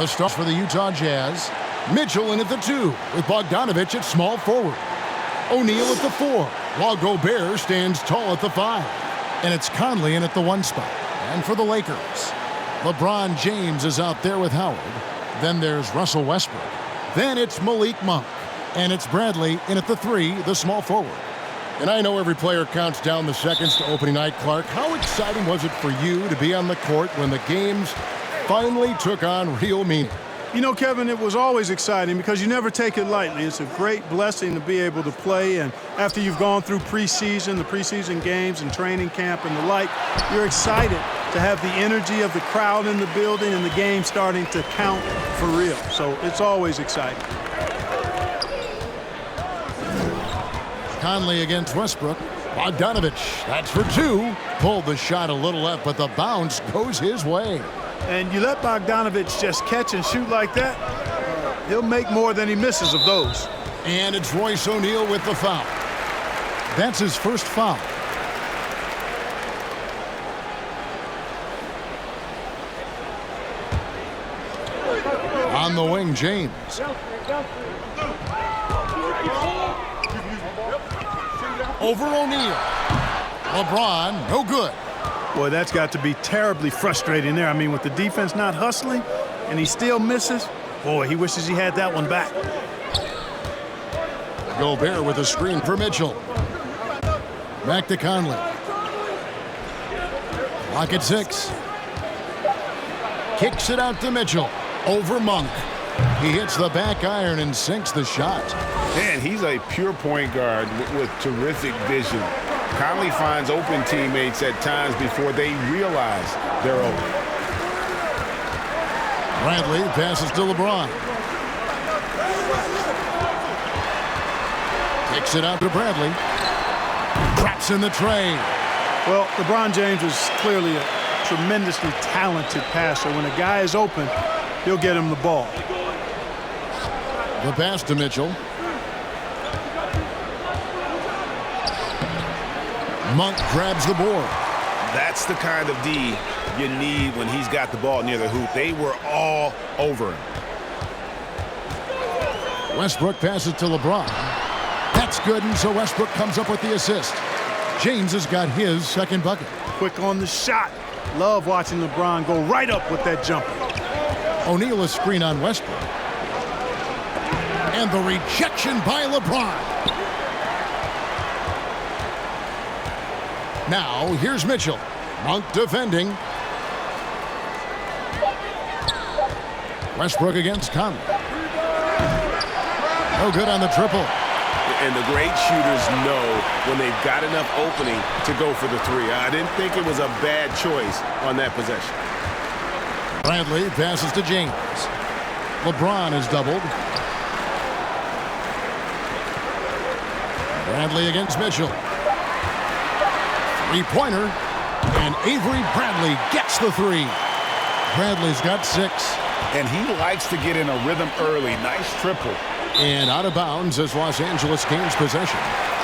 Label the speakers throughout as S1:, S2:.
S1: The start for the Utah Jazz. Mitchell in at the 2 with Bogdanovich at small forward. O'Neal at the 4, while Gobert stands tall at the 5. And it's Conley in at the 1 spot. And for the Lakers, LeBron James is out there with Howard. Then there's Russell Westbrook. Then it's Malik Monk. And it's Bradley in at the 3, the small forward. And I know every player counts down the seconds to opening night, Clark. How exciting was it for you to be on the court when the games finally took on real meaning?
S2: You know, Kevin, it was always exciting because you never take it lightly. It's a great blessing to be able to play, and after you've gone through preseason, the preseason games and training camp and the like, you're excited to have the energy of the crowd in the building and the game starting to count for real. So it's always exciting.
S1: Conley against Westbrook. Bogdanovich, that's for 2. Pulled the shot a little left, but the bounce goes his way.
S2: And you let Bogdanovich just catch and shoot like that, he'll make more than he misses of those.
S1: And it's Royce O'Neal with the foul. That's his first foul. On the wing, James. Over O'Neal. LeBron, no good.
S2: Boy, that's got to be terribly frustrating there. I mean, with the defense not hustling and he still misses, boy, he wishes he had that one back.
S1: Gobert with a screen for Mitchell. Back to Conley. Clock at 6. Kicks it out to Mitchell. Over Monk. He hits the back iron and sinks the shot.
S3: Man, he's a pure point guard with terrific vision. Conley finds open teammates at times before they realize they're open.
S1: Bradley passes to LeBron. Kicks it out to Bradley. Traps in the tray.
S2: Well, LeBron James is clearly a tremendously talented passer. When a guy is open, he'll get him the ball.
S1: The pass to Mitchell. Monk grabs the board.
S3: That's the kind of D you need when he's got the ball near the hoop. They were all over him.
S1: Westbrook passes to LeBron. That's good, and so Westbrook comes up with the assist. James has got his second bucket.
S2: Quick on the shot. Love watching LeBron go right up with that jumper.
S1: O'Neal a screen on Westbrook. And the rejection by LeBron. Now, here's Mitchell. Monk defending. Westbrook against Conley. No good on the triple.
S3: And the great shooters know when they've got enough opening to go for the 3. I didn't think it was a bad choice on that possession.
S1: Bradley passes to James. LeBron is doubled. Bradley against Mitchell. Three-pointer, and Avery Bradley gets the 3. Bradley's got 6.
S3: And he likes to get in a rhythm early. Nice triple.
S1: And out of bounds as Los Angeles gains possession.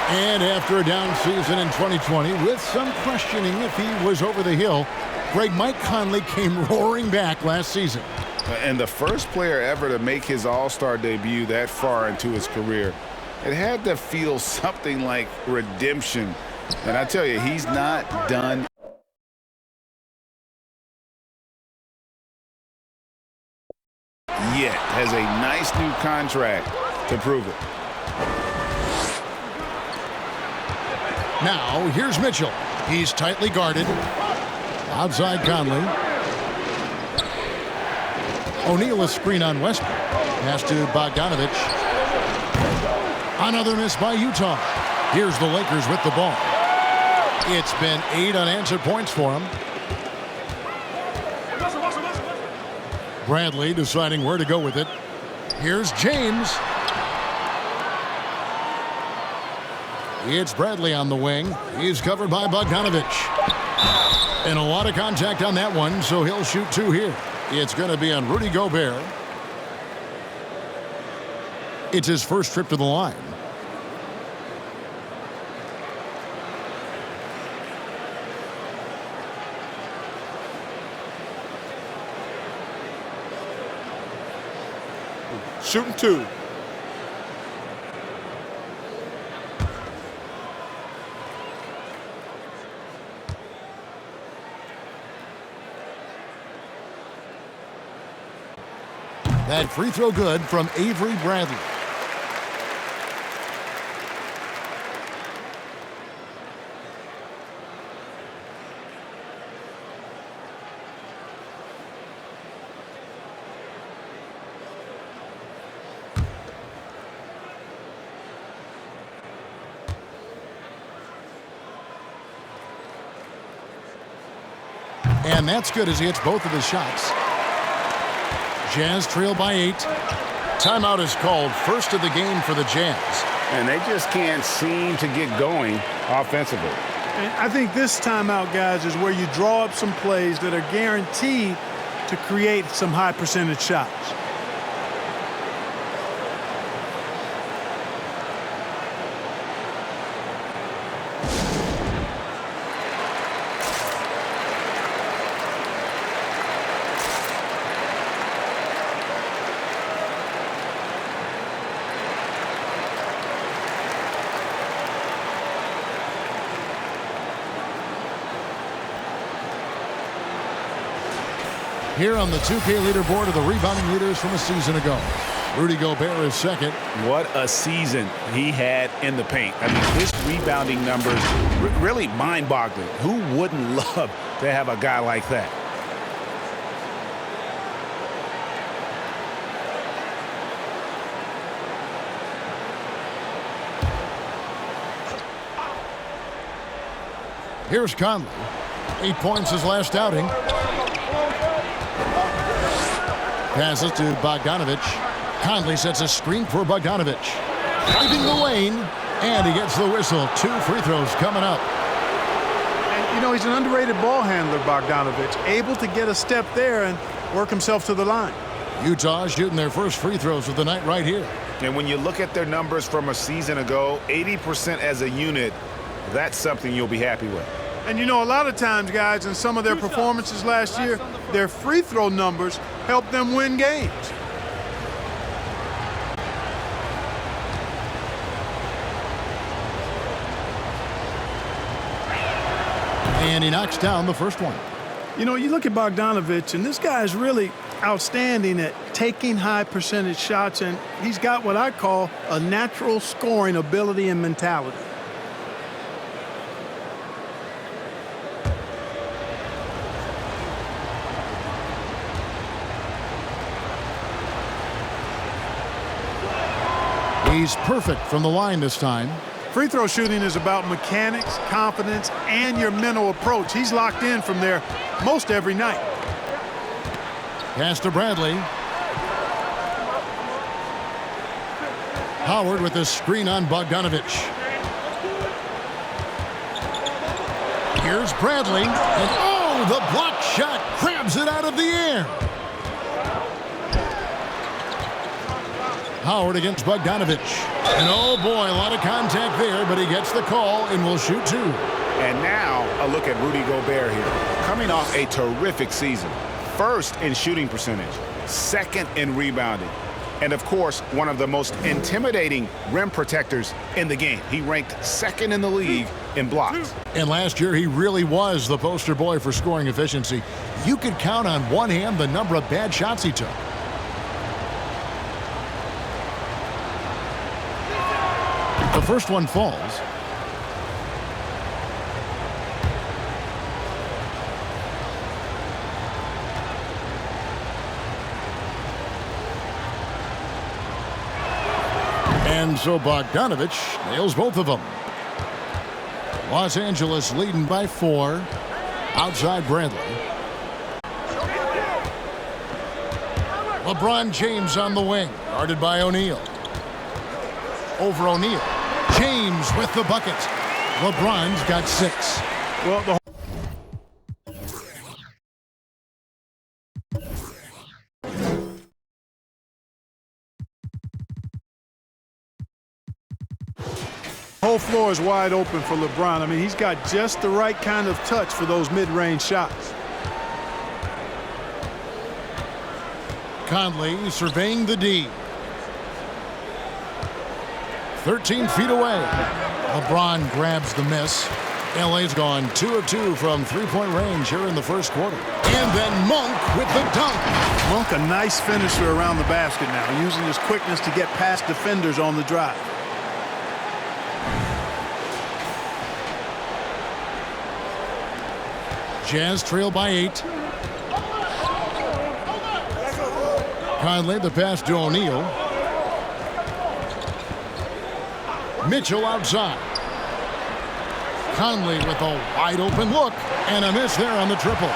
S1: And after a down season in 2020, with some questioning if he was over the hill, great Mike Conley came roaring back last season.
S3: And the first player ever to make his All-Star debut that far into his career, it had to feel something like redemption. And I tell you, he's not done yet. Has a nice new contract to prove it.
S1: Now, here's Mitchell. He's tightly guarded. Outside Conley. O'Neal a screen on Westbrook. Pass to Bogdanovich. Another miss by Utah. Here's the Lakers with the ball. It's been 8 unanswered points for him. Bradley deciding where to go with it. Here's James. It's Bradley on the wing. He's covered by Bogdanovich. And a lot of contact on that one, so he'll shoot 2 here. It's going to be on Rudy Gobert. It's his first trip to the line.
S2: open. Shooting two.
S1: That free throw good from Avery Bradley. And that's good as he hits both of his shots. Jazz trail by 8. Timeout is called, first of the game for the Jazz.
S3: And they just can't seem to get going offensively.
S2: And I think this timeout, guys, is where you draw up some plays that are guaranteed to create some high percentage shots.
S1: Here on the 2K leaderboard are the rebounding leaders from a season ago. Rudy Gobert is second.
S3: What a season he had in the paint. I mean, his rebounding numbers really mind-boggling. Who wouldn't love to have a guy like that?
S1: Here's Conley. 8 points his last outing. Passes to Bogdanovic. Conley sets a screen for Bogdanovic. Driving the lane, and he gets the whistle. 2 free throws coming up.
S2: And, you know, he's an underrated ball handler, Bogdanovic. Able to get a step there and work himself to the line.
S1: Utah shooting their first free throws of the night right here.
S3: And when you look at their numbers from a season ago, 80% as a unit, that's something you'll be happy with.
S2: And, you know, a lot of times, guys, in some of their performances last year, their free throw numbers helped them win games.
S1: And he knocks down the first one.
S2: You know, you look at Bogdanovic, and this guy is really outstanding at taking high percentage shots, and he's got what I call a natural scoring ability and mentality.
S1: He's perfect from the line this time.
S2: Free throw shooting is about mechanics, confidence, and your mental approach. He's locked in from there most every night.
S1: Pass to Bradley. Howard with the screen on Bogdanovic. Here's Bradley. And oh, the block shot grabs it out of the air. Howard against Bogdanovic. And oh boy, a lot of contact there, but he gets the call and will shoot 2.
S3: And now a look at Rudy Gobert here. Coming off a terrific season. First in shooting percentage, second in rebounding, and of course, one of the most intimidating rim protectors in the game. He ranked second in the league in blocks.
S1: And last year, he really was the poster boy for scoring efficiency. You could count on one hand the number of bad shots he took. The first one falls. And so Bogdanovic nails both of them. Los Angeles leading by 4. Outside Bradley. LeBron James on the wing, guarded by O'Neal. Over O'Neal. James with the bucket. LeBron's got 6.
S2: Well, the whole floor is wide open for LeBron. I mean, he's got just the right kind of touch for those mid-range shots.
S1: Conley surveying the D. 13 feet away. LeBron grabs the miss. LA's gone 2 of 2 from three-point range here in the first quarter. And then Monk with the dunk.
S2: Monk, a nice finisher around the basket now, using his quickness to get past defenders on the drive.
S1: Jazz trail by 8. Conley the pass to O'Neal. Mitchell outside. Conley with a wide open look and a miss there on the triple.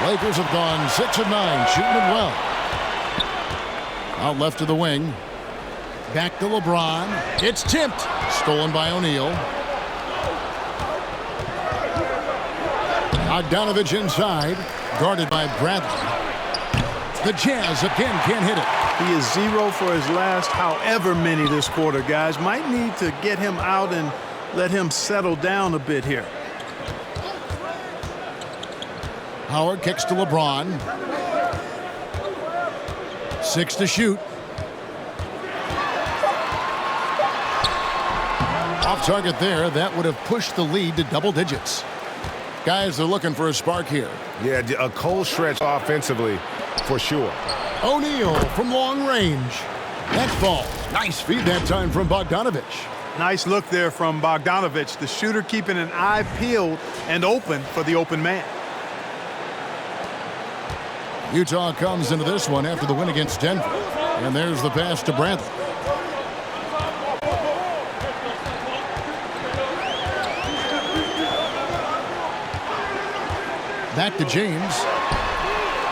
S1: Lakers have gone 6 of 9, shooting it well. Out left to the wing. Back to LeBron. It's tipped. Stolen by O'Neal. Bogdanovich inside. Guarded by Bradley. The Jazz again can't hit it.
S2: He is 0 for his last however many this quarter, guys. Might need to get him out and let him settle down a bit here.
S1: Howard kicks to LeBron. 6 to shoot. Off target there. That would have pushed the lead to double digits. Guys, they're looking for a spark here.
S3: Yeah, a cold stretch offensively for sure.
S1: O'Neal from long range. That falls. Nice feed that time from Bogdanovich.
S2: Nice look there from Bogdanovich, the shooter keeping an eye peeled and open for the open man.
S1: Utah comes into this one after the win against Denver. And there's the pass to Bradley. Back to James.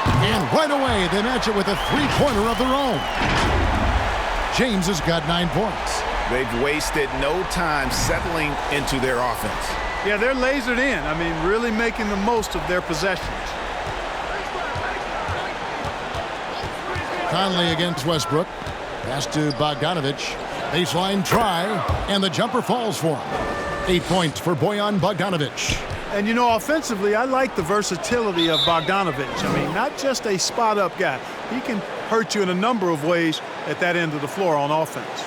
S1: And right away, they match it with a three-pointer of their own. James has got 9 points.
S3: They've wasted no time settling into their offense.
S2: Yeah, they're lasered in. I mean, really making the most of their possessions.
S1: Conley against Westbrook. Pass to Bogdanovich. Baseline try, and the jumper falls for him. 8 points for Bojan Bogdanovich.
S2: And, you know, offensively, I like the versatility of Bogdanovich. I mean, not just a spot-up guy. He can hurt you in a number of ways at that end of the floor on offense.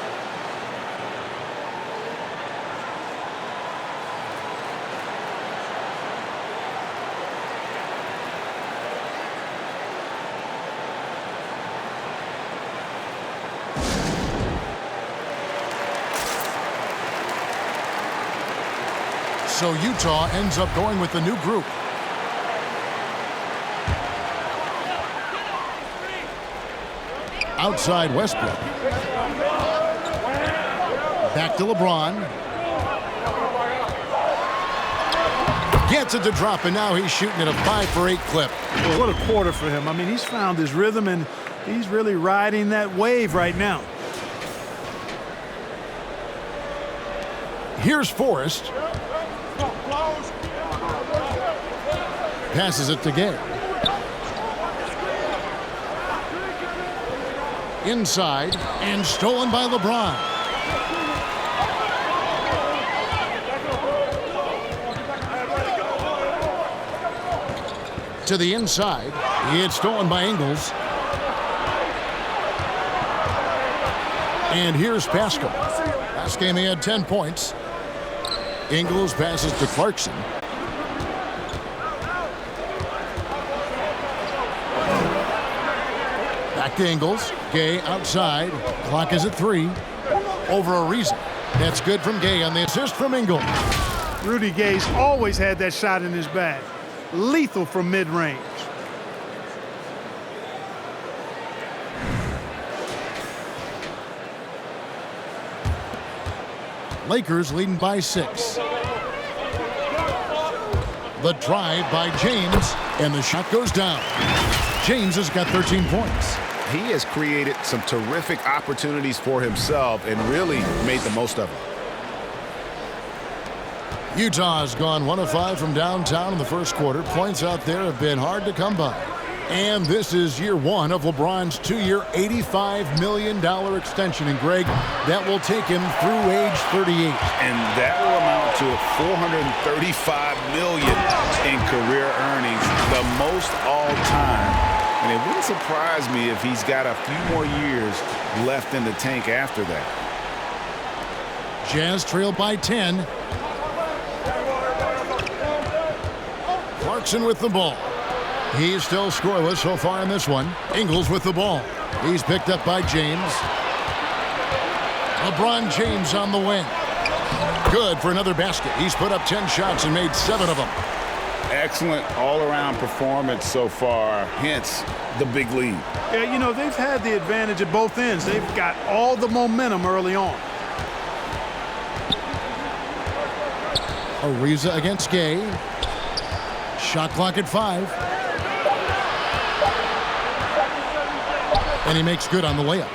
S1: So Utah ends up going with the new group. Outside Westbrook. Back to LeBron. Gets it to drop, and now he's shooting at a 5-for-8 clip.
S2: Well, what a quarter for him. I mean, he's found his rhythm, and he's really riding that wave right now.
S1: Here's Forrest. Passes it to Gay. Inside, and stolen by LeBron. To the inside. It's stolen by Ingles. And here's Pascal. Last game he had 10 points. Ingles passes to Clarkson. Back to Ingles. Gay outside. Clock is at 3. Over a reason. That's good from Gay on the assist from Ingles.
S2: Rudy Gay's always had that shot in his bag. Lethal from mid-range.
S1: Lakers leading by 6. The drive by James, and the shot goes down. James has got 13 points.
S3: He has created some terrific opportunities for himself and really made the most of them.
S1: Utah has gone 1 of 5 from downtown in the first quarter. Points out there have been hard to come by. And this is year 1 of LeBron's 2-year, $85 million extension. And Greg, that will take him through age 38.
S3: And that will amount to $435 million in career earnings, the most all time. And it wouldn't surprise me if he's got a few more years left in the tank after that.
S1: Jazz trail by 10. Clarkson with the ball. He's still scoreless so far in this one. Ingles with the ball. He's picked up by James. LeBron James on the wing. Good for another basket. He's put up 10 shots and made 7 of them.
S3: Excellent all-around performance so far, hence the big lead.
S2: Yeah, you know, they've had the advantage at both ends. They've got all the momentum early on.
S1: Ariza against Gay. Shot clock at 5. And he makes good on the layup.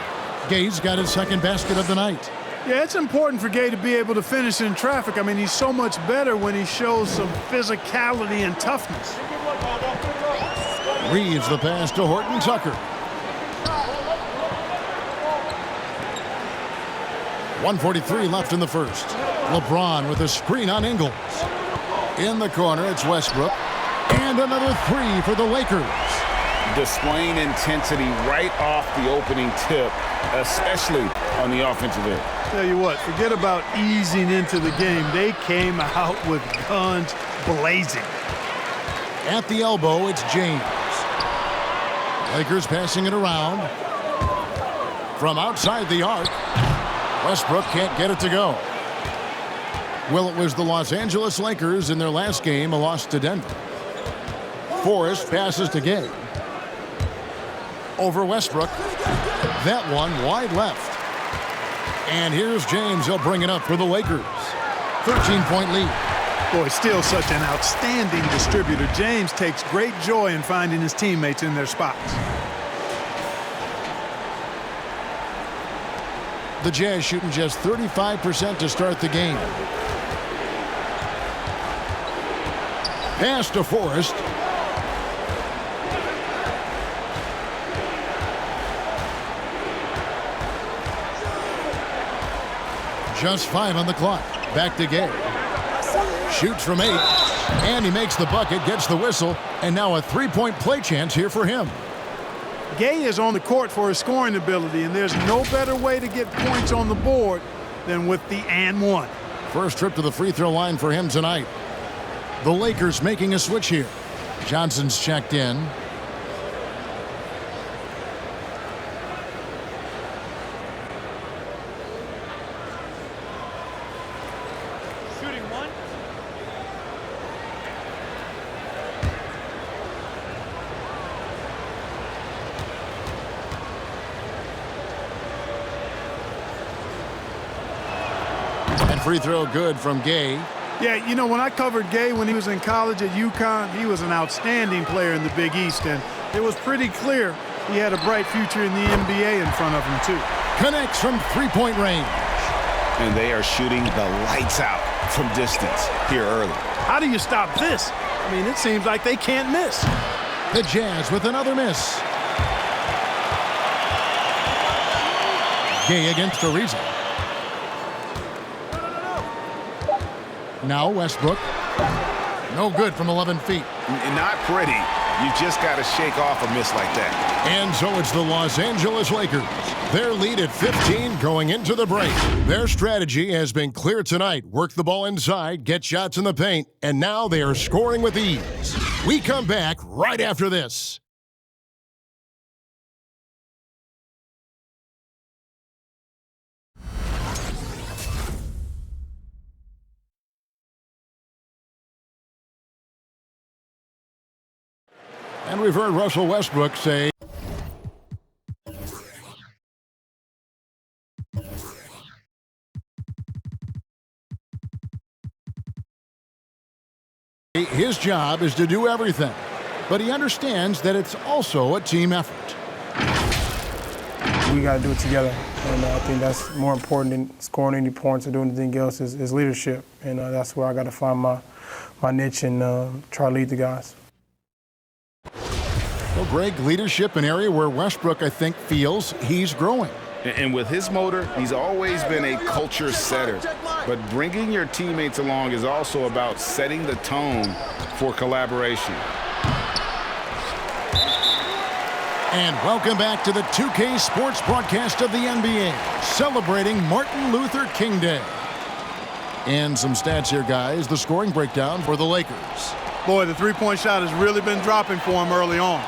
S1: Gay's got his second basket of the night.
S2: Yeah, it's important for Gay to be able to finish in traffic. I mean, he's so much better when he shows some physicality and toughness.
S1: Reeves the pass to Horton Tucker. 1:43 left in the first. LeBron with a screen on Ingles. In the corner, it's Westbrook. And another 3 for the Lakers.
S3: Displaying intensity right off the opening tip, especially on the offensive end.
S2: Tell you what, forget about easing into the game. They came out with guns blazing.
S1: At the elbow, it's James. Lakers passing it around. From outside the arc, Westbrook can't get it to go. Well, it was the Los Angeles Lakers in their last game, a loss to Denver. Forrest passes to Gay. Over Westbrook. That one wide left. And here's James. He'll bring it up for the Lakers. 13-point lead.
S2: Boy, still such an outstanding distributor. James takes great joy in finding his teammates in their spots.
S1: The Jazz shooting just 35% to start the game. Pass to Forrest. Just 5 on the clock. Back to Gay. Shoots from 8. And he makes the bucket, gets the whistle, and now a 3-point play chance here for him.
S2: Gay is on the court for his scoring ability, and there's no better way to get points on the board than with the and one.
S1: First trip to the free throw line for him tonight. The Lakers making a switch here. Johnson's checked in.
S2: Shooting one.
S1: And free throw good from Gay.
S2: Yeah, you know, when I covered Gay when he was in college at UConn, he was an outstanding player in the Big East, and it was pretty clear he had a bright future in the NBA in front of him, too.
S1: Connects from 3-point range.
S3: And they are shooting the lights out from distance here early.
S2: How do you stop this? I mean, it seems like they can't miss.
S1: The Jazz with another miss. Gay against Ariza. Now Westbrook. No good from 11 feet.
S3: Not pretty. You just got to shake off a miss like that.
S1: And so it's the Los Angeles Lakers. Their lead at 15 going into the break. Their strategy has been clear tonight. Work the ball inside, get shots in the paint, and now they are scoring with ease. We come back right after this. And we've heard Russell Westbrook say his job is to do everything, but he understands that it's also a team effort.
S4: We got to do it together, and I think that's more important than scoring any points or doing anything else is leadership, and that's where I got to find my niche and try to lead the guys.
S1: Well, Greg, leadership, an area where Westbrook, I think, feels he's growing.
S3: And with his motor, he's always been a culture setter. But bringing your teammates along is also about setting the tone for collaboration.
S1: And welcome back to the 2K Sports broadcast of the NBA, celebrating Martin Luther King Day. And some stats here, guys. The scoring breakdown for the Lakers.
S2: Boy, the three-point shot has really been dropping for him early on.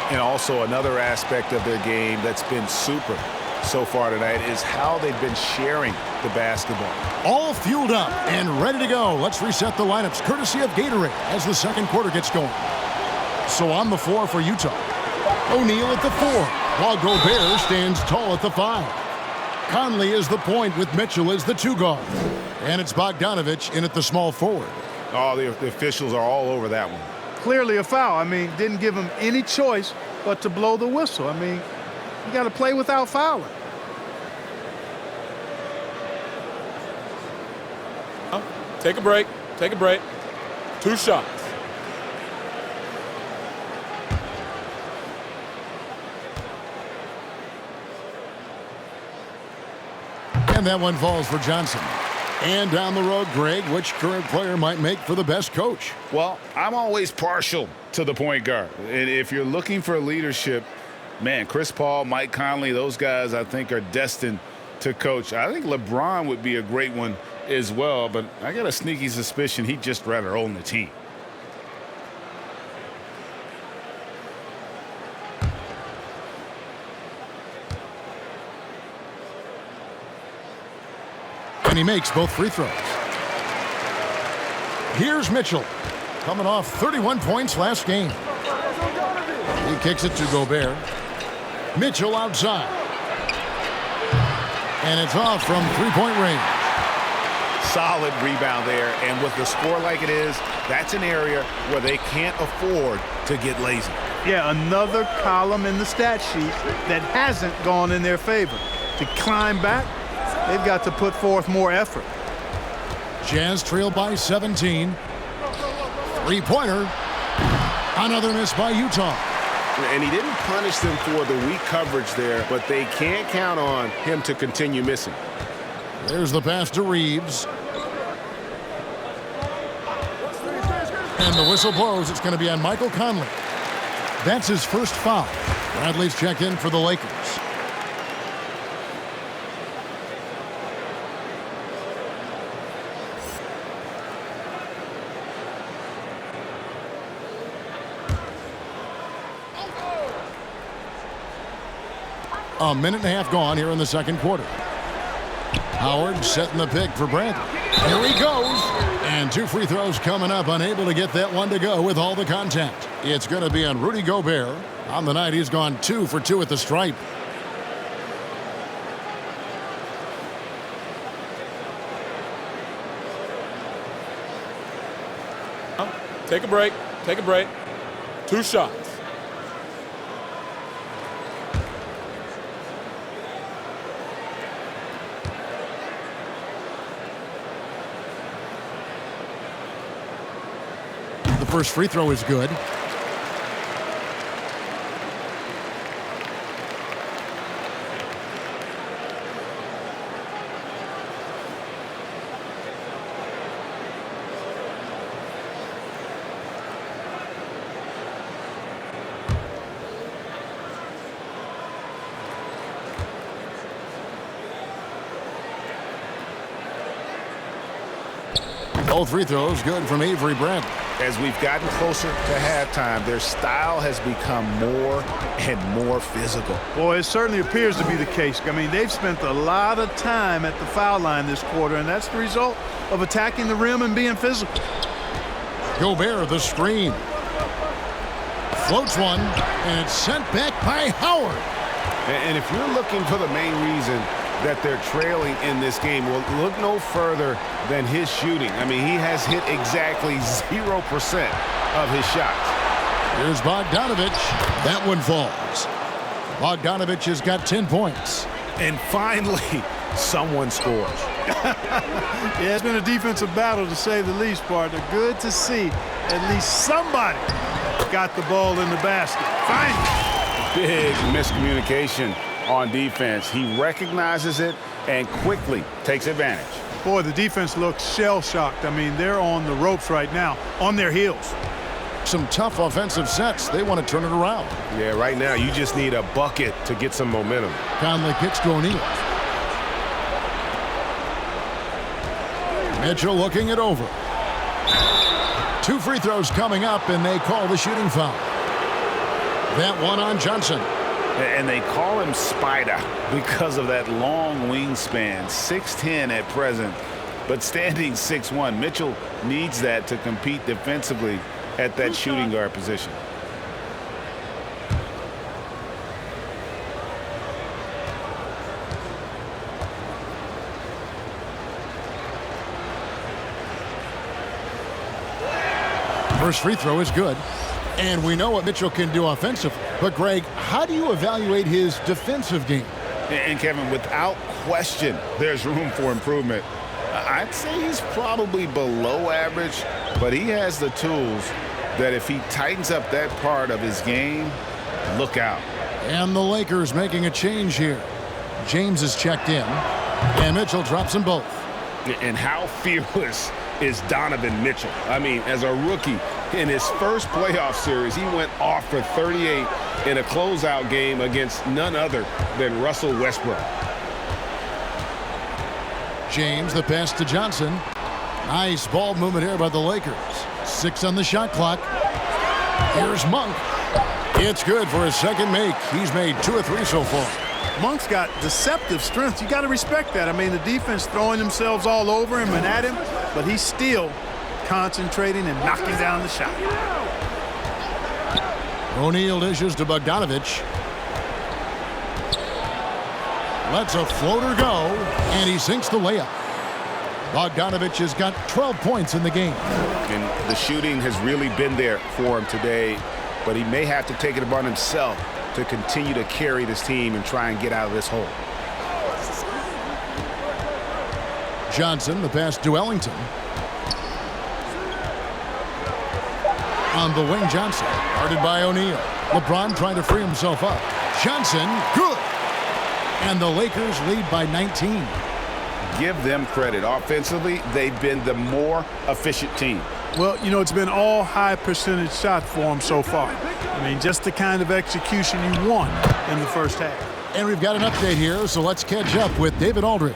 S3: And also another aspect of their game that's been super so far tonight is how they've been sharing the basketball.
S1: All fueled up and ready to go. Let's reset the lineups courtesy of Gatorade as the second quarter gets going. So on the floor for Utah, O'Neal at the 4, while Gobert stands tall at the 5. Conley is the point with Mitchell as the 2 guard. And it's Bogdanovich in at the small forward.
S3: Oh, the officials are all over that one.
S2: Clearly a foul. I mean, didn't give him any choice but to blow the whistle. I mean, you got to play without fouling.
S5: Take a break. Take a break. 2 shots.
S1: And that one falls for Johnson. And down the road, Greg, which current player might make for the best coach?
S3: Well, I'm always partial to the point guard. And if you're looking for leadership, man, Chris Paul, Mike Conley, those guys I think are destined to coach. I think LeBron would be a great one as well, but I got a sneaky suspicion he'd just rather own the team.
S1: And he makes both free throws. Here's Mitchell, coming off 31 points last game. He kicks it to Gobert. Mitchell outside. And it's off from three-point range.
S3: Solid rebound there, and with the score like it is, that's an area where they can't afford to get lazy.
S2: Yeah, another column in the stat sheet that hasn't gone in their favor. To climb back, they've got to put forth more effort.
S1: Jazz trail by 17. Three-pointer. Another miss by Utah.
S6: And he didn't punish them for the weak coverage there, but they can't count on him to continue missing.
S1: There's the pass to Reeves. And the whistle blows. It's going to be on Michael Conley. That's his first foul. Bradley's check in for the Lakers. A minute and a half gone here in the second quarter. Howard setting the pick for Bradley. Here he goes. And 2 free throws coming up. Unable to get that one to go with all the contact. It's going to be on Rudy Gobert. On the night, he's gone 2 for 2 at the stripe.
S5: Take a break. Take a break. 2 shots.
S1: The first free throw is good. Both free throws good from Avery Bradley.
S3: As we've gotten closer to halftime, their style has become more and more physical.
S2: Boy, it certainly appears to be the case. I mean, they've spent a lot of time at the foul line this quarter, and that's the result of attacking the rim and being physical.
S1: Gobert, the screen. Floats one, and it's sent back by Howard.
S6: And if you're looking for the main reason that they're trailing in this game, well, look no further than his shooting. I mean, he has hit exactly 0% of his shots.
S1: Here's Bogdanovich. That one falls. Bogdanovich has got 10 points.
S3: And finally, someone scores.
S2: Yeah, it's been a defensive battle, to say the least, partner. Good to see at least somebody got the ball in the basket. Finally.
S3: Big miscommunication on defense. He recognizes it and quickly takes advantage.
S2: Boy, the defense looks shell-shocked. I mean, they're on the ropes right now, on their heels.
S1: Some tough offensive sets. They want to turn it around.
S6: Yeah, right now you just need a bucket to get some momentum.
S1: Conley kicks to O'Neal. Mitchell looking it over. 2 free throws coming up, and they call the shooting foul. That one on Johnson.
S3: And they call him Spider because of that long wingspan, 6'10" at present, but standing 6'1". Mitchell needs that to compete defensively at that shooting guard position.
S1: First free throw is good. And we know what Mitchell can do offensively. But, Greg, how do you evaluate his defensive game?
S3: And, Kevin, without question, there's room for improvement. I'd say he's probably below average, but he has the tools that if he tightens up that part of his game, look out.
S1: And the Lakers making a change here. James is checked in, and Mitchell drops them both.
S6: And how fearless is Donovan Mitchell? I mean, as a rookie, in his first playoff series, he went off for 38 in a closeout game against none other than Russell Westbrook.
S1: James, the pass to Johnson. Nice ball movement here by the Lakers. 6 on the shot clock. Here's Monk. It's good for his second make. He's made 2 or 3 so far.
S2: Monk's got deceptive strength. You got to respect that. I mean, the defense throwing themselves all over him and at him, but he's still concentrating and knocking down the shot.
S1: O'Neal dishes to Bogdanovich. Lets a floater go, and he sinks the layup. Bogdanovich has got 12 points in the game.
S3: And the shooting has really been there for him today, but he may have to take it upon himself to continue to carry this team and try and get out of this hole.
S1: Johnson, the pass to Ellington. On the wing, Johnson, guarded by O'Neal. LeBron trying to free himself up. Johnson, good. And the Lakers lead by 19.
S3: Give them credit. Offensively, they've been the more efficient team.
S2: Well, you know, it's been all high percentage shots for them so far. I mean, just the kind of execution you want in the first half.
S1: And we've got an update here, so let's catch up with David Aldridge.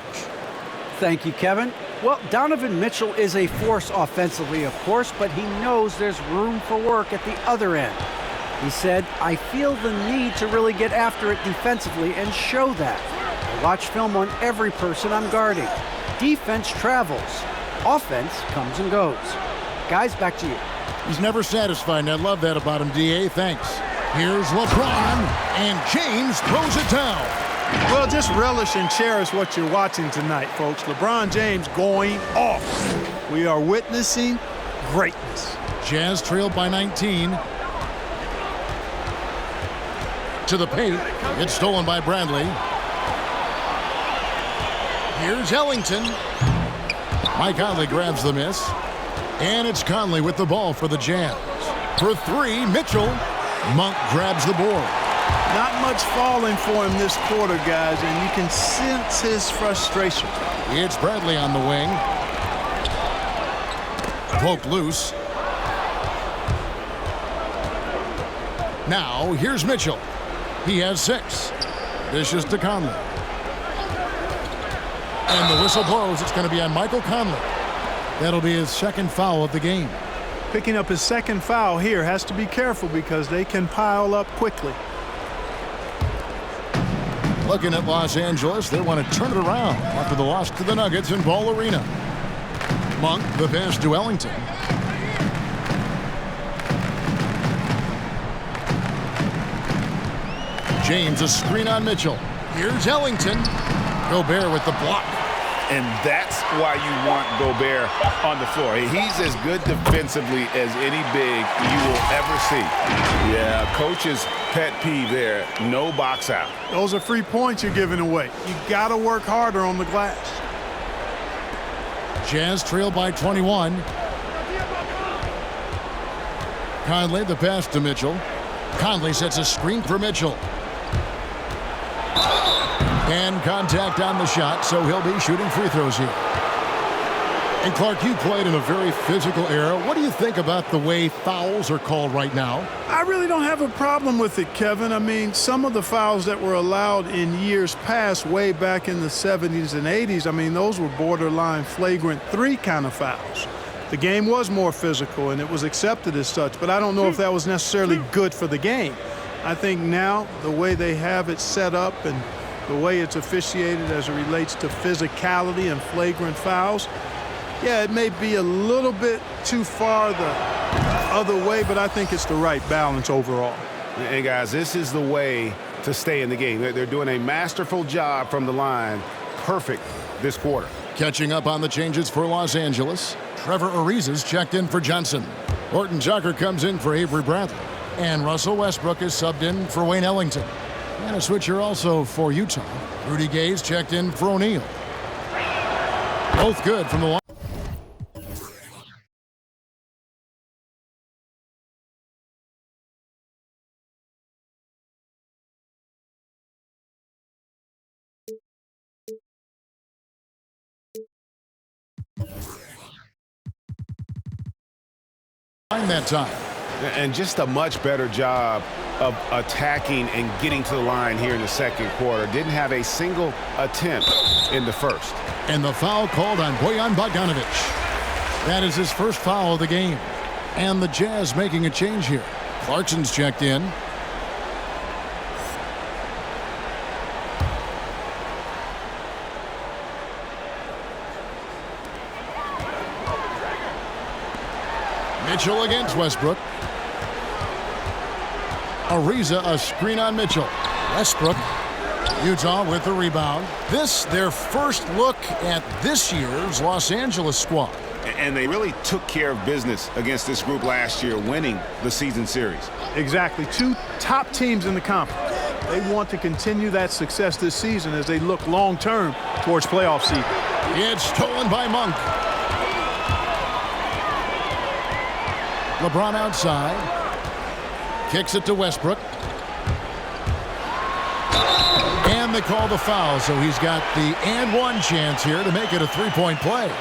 S7: Thank you, Kevin. Well, Donovan Mitchell is a force offensively, of course, but he knows there's room for work at the other end. He said, I feel the need to really get after it defensively and show that. I watch film on every person I'm guarding. Defense travels. Offense comes and goes. Guys, back to you.
S1: He's never satisfied, and I love that about him, D.A. Thanks. Here's LeBron, and James throws it down.
S2: Well, just relish and cherish what you're watching tonight, folks. LeBron James going off. We are witnessing greatness.
S1: Jazz trailed by 19. To the paint. It's stolen by Bradley. Here's Ellington. Mike Conley grabs the miss. And it's Conley with the ball for the Jazz. For 3, Mitchell. Monk grabs the board.
S2: Not much falling for him this quarter, guys, and you can sense his frustration.
S1: It's Bradley on the wing. Poked loose. Now, here's Mitchell. He has 6. Dishes to Conley. And the whistle blows. It's going to be on Michael Conley. That'll be his second foul of the game.
S2: Picking up his second foul here, has to be careful because they can pile up quickly.
S1: Looking at Los Angeles, they want to turn it around after the loss to the Nuggets in Ball Arena. Monk, the pass to Ellington. James, a screen on Mitchell. Here's Ellington. Gobert with the block.
S3: And that's why you want Gobert on the floor. He's as good defensively as any big you will ever see. Yeah, coach's pet peeve there, no box out.
S2: Those are free points you're giving away. You got to work harder on the glass.
S1: Jazz trail by 21. Conley, the pass to Mitchell. Conley sets a screen for Mitchell. And contact on the shot, so he'll be shooting free throws here. And Clark, you played in a very physical era. What do you think about the way fouls are called right now?
S2: I really don't have a problem with it, Kevin. I mean, some of the fouls that were allowed in years past, way back in the 70s and 80s, I mean, those were borderline flagrant 3 kind of fouls. The game was more physical, and it was accepted as such, but I don't know if that was necessarily good for the game. I think now the way they have it set up and the way it's officiated as it relates to physicality and flagrant fouls, yeah, it may be a little bit too far the other way, but I think it's the right balance overall.
S6: And guys, this is the way to stay in the game. They're doing a masterful job from the line. Perfect this quarter.
S1: Catching up on the changes for Los Angeles. Trevor Ariza's checked in for Johnson. Horton Tucker comes in for Avery Bradley. And Russell Westbrook is subbed in for Wayne Ellington. And a switcher also for Utah. Rudy Gay's checked in for O'Neal. Both good from the line. That time.
S6: And just a much better job of attacking and getting to the line here in the second quarter. Didn't have a single attempt in the first.
S1: And the foul called on Bojan Bogdanovic. That is his first foul of the game. And the Jazz making a change here. Clarkson's checked in. Mitchell against Westbrook. Ariza, a screen on Mitchell. Westbrook. Utah with the rebound. This, their first look at this year's Los Angeles squad.
S3: And they really took care of business against this group last year, winning the season series.
S2: Exactly. 2 top teams in the conference. They want to continue that success this season as they look long-term towards playoff seeding.
S1: It's stolen by Monk. LeBron outside. Kicks it to Westbrook. And they call the foul, so he's got the and one chance here to make it a 3-point play.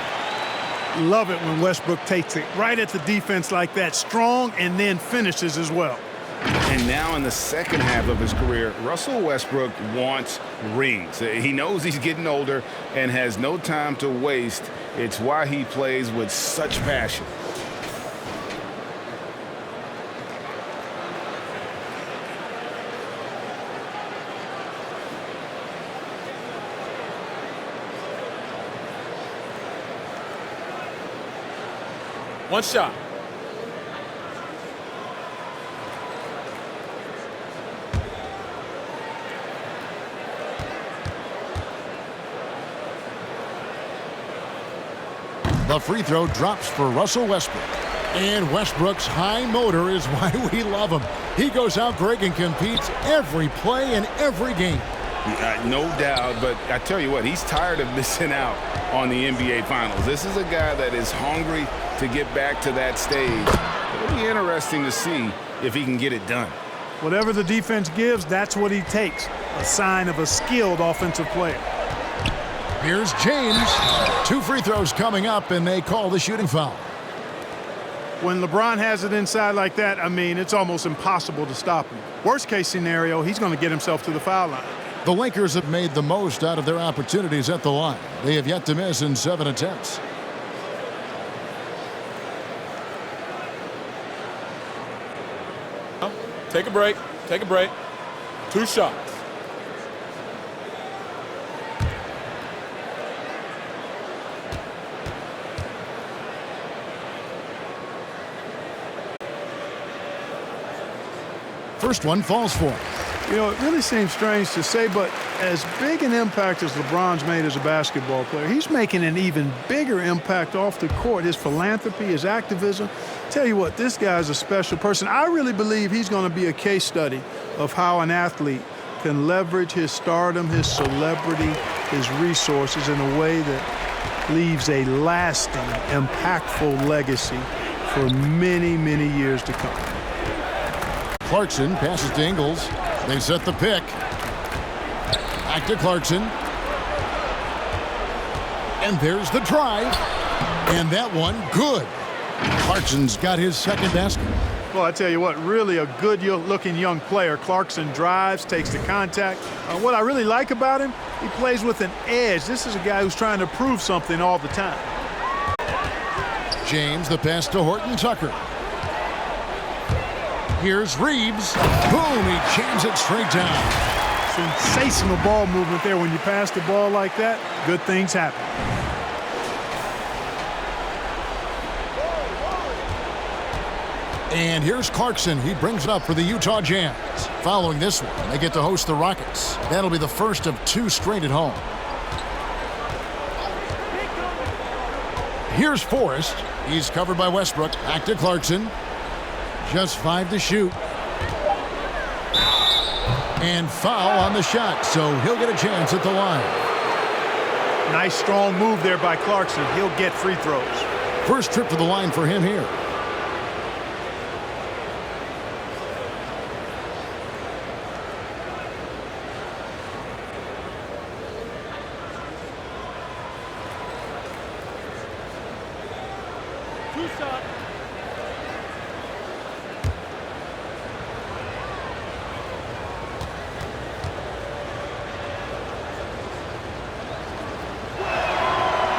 S2: Love it when Westbrook takes it right at the defense like that, strong, and then finishes as well.
S3: And now in the second half of his career, Russell Westbrook wants rings. He knows he's getting older and has no time to waste. It's why he plays with such passion.
S5: One shot.
S1: The free throw drops for Russell Westbrook. And Westbrook's high motor is why we love him. He goes out, Greg, and competes every play in every game.
S3: No doubt, but I tell you what, he's tired of missing out on the NBA Finals. This is a guy that is hungry to get back to that stage. It'll be interesting to see if he can get it done.
S2: Whatever the defense gives, that's what he takes. A sign of a skilled offensive player.
S1: Here's James. 2 free throws coming up, and they call the shooting foul.
S2: When LeBron has it inside like that, I mean, it's almost impossible to stop him. Worst case scenario, he's going to get himself to the foul line.
S1: The Lakers have made the most out of their opportunities at the line. They have yet to miss in 7 attempts.
S5: Take a break. Take a break. 2 shots.
S1: First one falls for him.
S2: You know, it really seems strange to say, but as big an impact as LeBron's made as a basketball player, he's making an even bigger impact off the court. His philanthropy, his activism. Tell you what, this guy's a special person. I really believe he's going to be a case study of how an athlete can leverage his stardom, his celebrity, his resources in a way that leaves a lasting, impactful legacy for many, many years to come.
S1: Clarkson passes to Ingles. They set the pick. Back to Clarkson. And there's the drive. And that one, good. Clarkson's got his second basket.
S2: Well, I tell you what, really a good-looking young player. Clarkson drives, takes the contact. What I really like about him, he plays with an edge. This is a guy who's trying to prove something all the time.
S1: James, the pass to Horton Tucker. Here's Reeves. Boom, he jams it straight down.
S2: Sensational ball movement there. When you pass the ball like that, good things happen.
S1: And here's Clarkson. He brings it up for the Utah Jazz. Following this one, they get to host the Rockets. That'll be the first of 2 straight at home. Here's Forrest. He's covered by Westbrook. Back to Clarkson. Just 5 to shoot. And foul on the shot, so he'll get a chance at the line.
S2: Nice strong move there by Clarkson. He'll get free throws.
S1: First trip to the line for him here.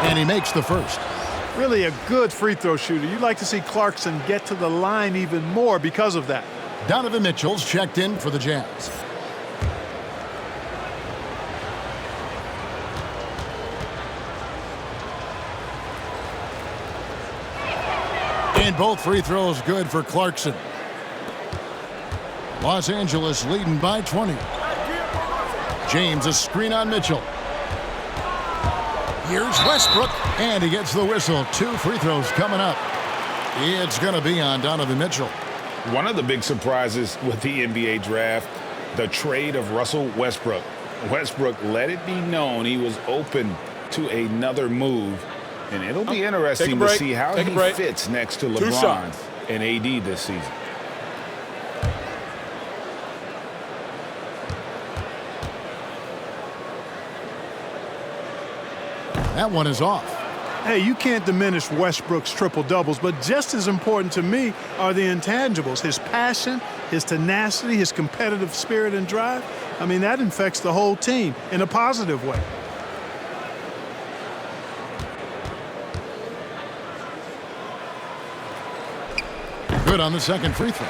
S1: And he makes the first.
S2: Really a good free throw shooter. You'd like to see Clarkson get to the line even more because of that.
S1: Donovan Mitchell's checked in for the Jazz. And both free throws good for Clarkson. Los Angeles leading by 20. James, a screen on Mitchell. Here's Westbrook, and he gets the whistle. 2 free throws coming up. It's going to be on Donovan Mitchell.
S3: One of the big surprises with the NBA draft, the trade of Russell Westbrook. Westbrook let it be known he was open to another move, and it'll be interesting to see how he fits next to LeBron and AD this season.
S1: That one is off.
S2: Hey, you can't diminish Westbrook's triple-doubles, but just as important to me are the intangibles. His passion, his tenacity, his competitive spirit and drive. I mean, that infects the whole team in a positive way.
S1: Good on the second free throw.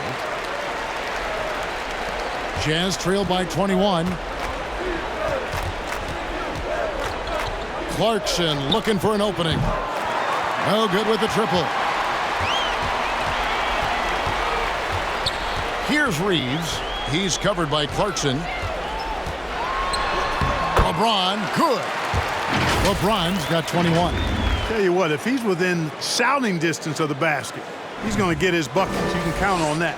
S1: Jazz trail by 21. Clarkson looking for an opening. No good with the triple. Here's Reeves. He's covered by Clarkson. LeBron, good. LeBron's got 21.
S2: Tell you what, if he's within shouting distance of the basket, he's going to get his buckets. You can count on that.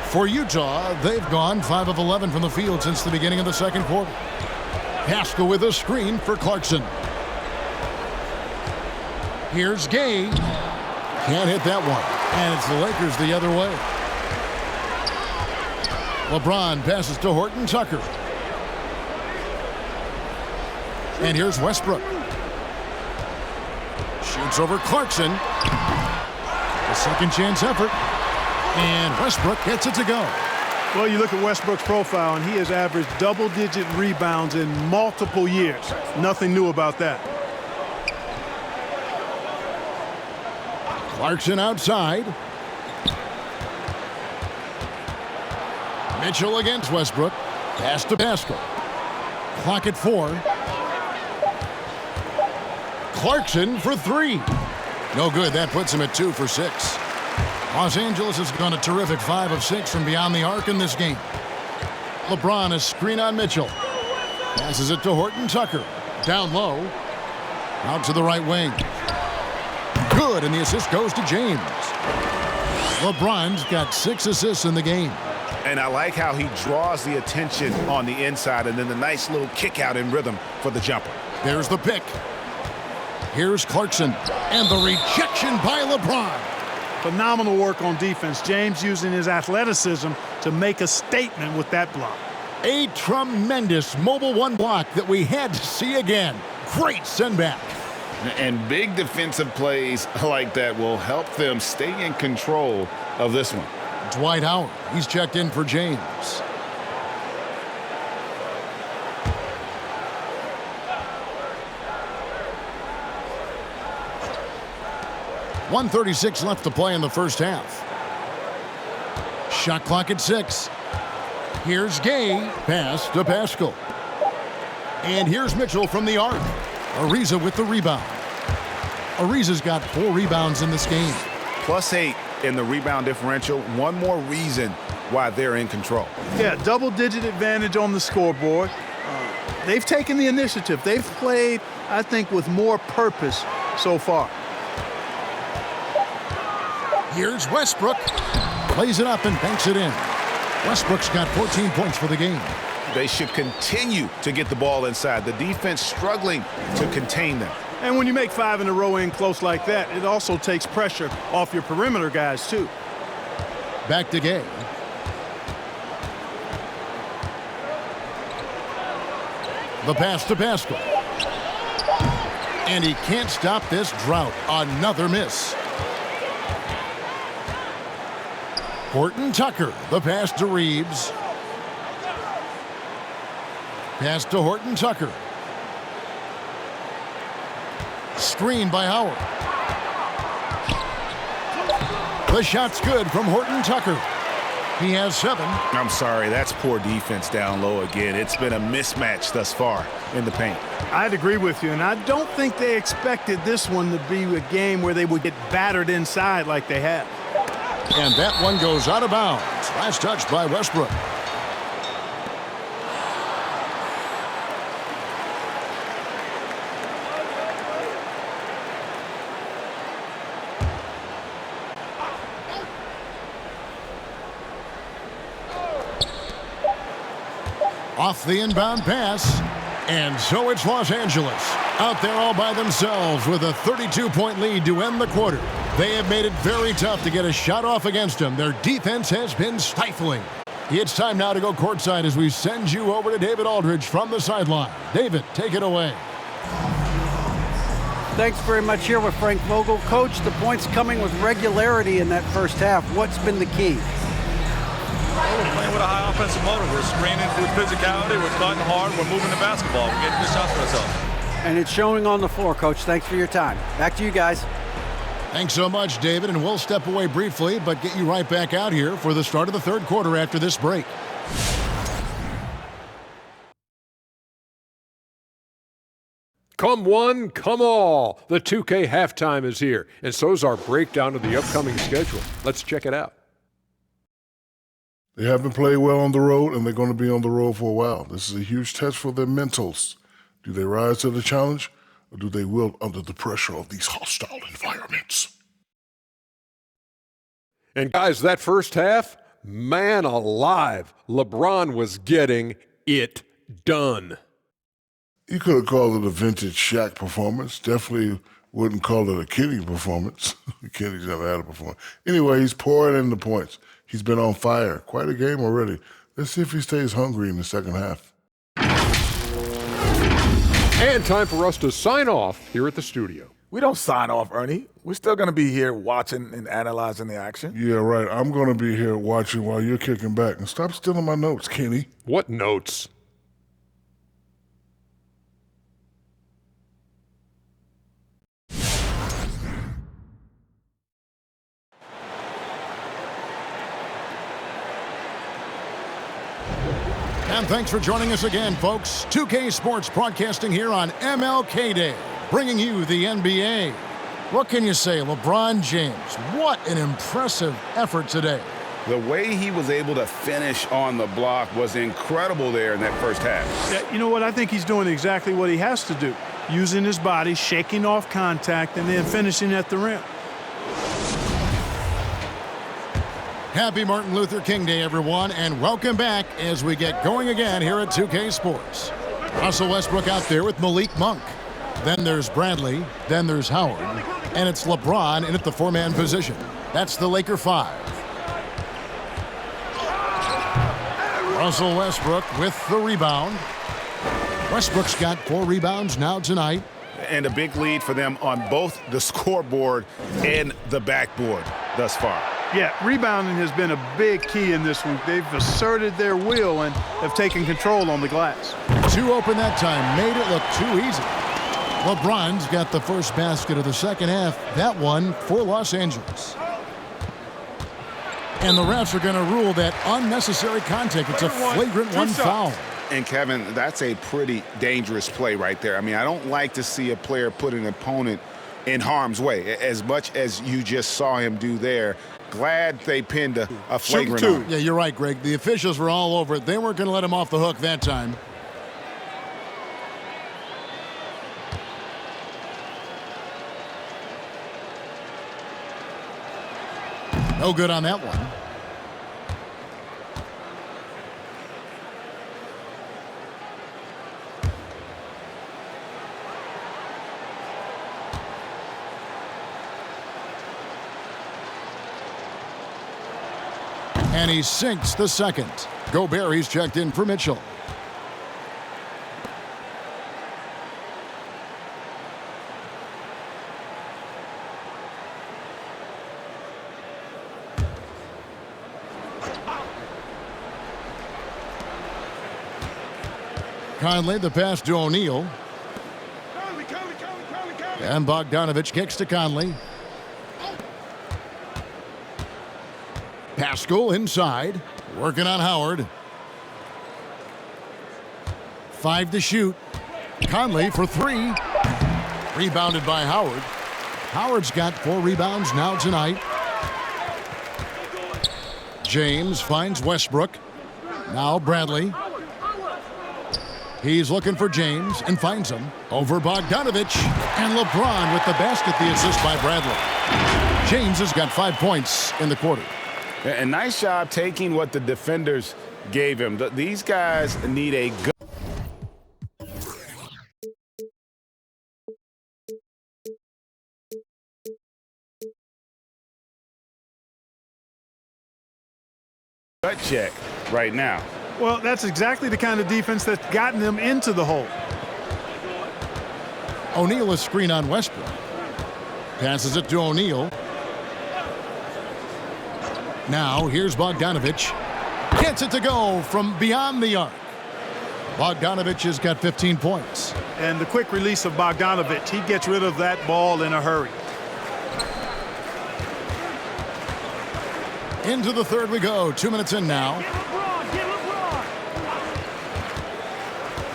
S1: For Utah, they've gone 5 of 11 from the field since the beginning of the second quarter. Haskell with a screen for Clarkson. Here's Gay. Can't hit that one. And it's the Lakers the other way. LeBron passes to Horton Tucker. And here's Westbrook. Shoots over Clarkson. A second chance effort. And Westbrook gets it to go.
S2: Well, you look at Westbrook's profile, and he has averaged double-digit rebounds in multiple years. Nothing new about that.
S1: Clarkson outside. Mitchell against Westbrook. Pass to Pascal. Clock at 4. Clarkson for 3. No good. That puts him at 2 for 6. Los Angeles has gone a terrific 5 of 6 from beyond the arc in this game. LeBron a screen on Mitchell. Passes it to Horton Tucker. Down low. Out to the right wing. Good, and the assist goes to James. LeBron's got 6 assists in the game.
S3: And I like how he draws the attention on the inside and then the nice little kick out in rhythm for the jumper.
S1: There's the pick. Here's Clarkson. And the rejection by LeBron.
S2: Phenomenal work on defense. James using his athleticism to make a statement with that block.
S1: A tremendous mobile 1 block that we had to see again. Great send back.
S3: And big defensive plays like that will help them stay in control of this one.
S1: Dwight Howard, he's checked in for James. .136 left to play in the first half. Shot clock at 6. Here's Gay, pass to Pascal. And here's Mitchell from the arc. Ariza with the rebound. Ariza's got 4 rebounds in this game.
S3: +8 in the rebound differential. One more reason why they're in control.
S2: Yeah, double-digit advantage on the scoreboard. They've taken the initiative. They've played, I think, with more purpose so far.
S1: Here's Westbrook. Plays it up and banks it in. Westbrook's got 14 points for the game.
S3: They should continue to get the ball inside. The defense struggling to contain them.
S2: And when you make 5 in a row in close like that, it also takes pressure off your perimeter guys, too.
S1: Back to Gay. The pass to Pascal. And he can't stop this drought. Another miss. Horton Tucker, the pass to Reeves. Pass to Horton Tucker. Screen by Howard. The shot's good from Horton Tucker. He has 7.
S3: I'm sorry, that's poor defense down low again. It's been a mismatch thus far in the paint.
S2: I'd agree with you, and I don't think they expected this one to be a game where they would get battered inside like they have.
S1: And that one goes out of bounds. Last touch by Westbrook. Off the inbound pass. And so it's Los Angeles out there all by themselves with a 32-point lead to end the quarter. They have made it very tough to get a shot off against them. Their defense has been stifling. It's time now to go courtside as we send you over to David Aldridge from the sideline. David, take it away.
S7: Thanks very much here with Frank Vogel. Coach, the points coming with regularity in that first half. What's been the key?
S5: We're playing with a high offensive motor. We're screening through physicality. We're cutting hard. We're moving the basketball. We're getting good shots for ourselves.
S7: And it's showing on the floor, Coach. Thanks for your time. Back to you guys.
S1: Thanks so much, David, and we'll step away briefly, but get you right back out here for the start of the third quarter after this break.
S8: Come one, come all. The 2K halftime is here, and so's our breakdown of the upcoming schedule. Let's check it out.
S9: They haven't played well on the road, and they're going to be on the road for a while. This is a huge test for their mentals. Do they rise to the challenge, or do they wilt under the pressure of these hostile environments?
S8: And guys, that first half, man alive, LeBron was getting it done.
S9: You could have called it a vintage Shaq performance. Definitely wouldn't call it a Kenny performance. Kenny's never had a performance. Anyway, he's pouring in the points. He's been on fire. Quite a game already. Let's see if he stays hungry in the second half.
S8: And time for us to sign off here at the studio.
S10: We don't sign off, Ernie. We're still going to be here watching and analyzing the action.
S9: Yeah, right. I'm going to be here watching while you're kicking back. And stop stealing my notes, Kenny.
S8: What notes?
S1: And thanks for joining us again, folks. 2K Sports broadcasting here on MLK Day, bringing you the NBA. What can you say, LeBron James? What an impressive effort today.
S3: The way he was able to finish on the block was incredible there in that first half.
S2: Yeah, you know what? I think he's doing exactly what he has to do. Using his body, shaking off contact, and then finishing at the rim.
S1: Happy Martin Luther King Day, everyone, and welcome back as we get going again here at 2K Sports. Russell Westbrook out there with Malik Monk. Then there's Bradley, then there's Howard, and it's LeBron in at the 4-man position. That's the Laker 5. Russell Westbrook with the rebound. Westbrook's got 4 rebounds now tonight.
S3: And a big lead for them on both the scoreboard and the backboard thus far.
S2: Yeah, rebounding has been a big key in this one. They've asserted their will and have taken control on the glass.
S1: 2 open that time, made it look too easy. LeBron's got the first basket of the second half. That one for Los Angeles. And the refs are going to rule that unnecessary contact. It's a flagrant one foul.
S3: And, Kevin, that's a pretty dangerous play right there. I mean, I don't like to see a player put an opponent in harm's way, as much as you just saw him do there. Glad they pinned a flagrant on.
S1: Yeah, you're right, Greg. The officials were all over it. They weren't going to let him off the hook that time. No good on that one. And he sinks the second. Gobert, he's checked in for Mitchell. Conley, the pass to O'Neal. And Bogdanovich kicks to Conley. Pascal inside, working on Howard. 5 to shoot. Conley for 3. Rebounded by Howard. Howard's got 4 rebounds now tonight. James finds Westbrook. Now Bradley. He's looking for James and finds him. Over Bogdanovich. And LeBron with the basket, the assist by Bradley. James has got 5 points in the quarter.
S3: A nice job taking what the defenders gave him. These guys need a good gut check right now.
S2: Well, that's exactly the kind of defense that's gotten them into the hole.
S1: O'Neal is screen on Westbrook. Passes it to O'Neal. Now here's Bogdanovich. Gets it to go from beyond the arc. Bogdanovich has got 15 points.
S2: And the quick release of Bogdanovich, he gets rid of that ball in a hurry.
S1: Into the third we go. 2 minutes in now.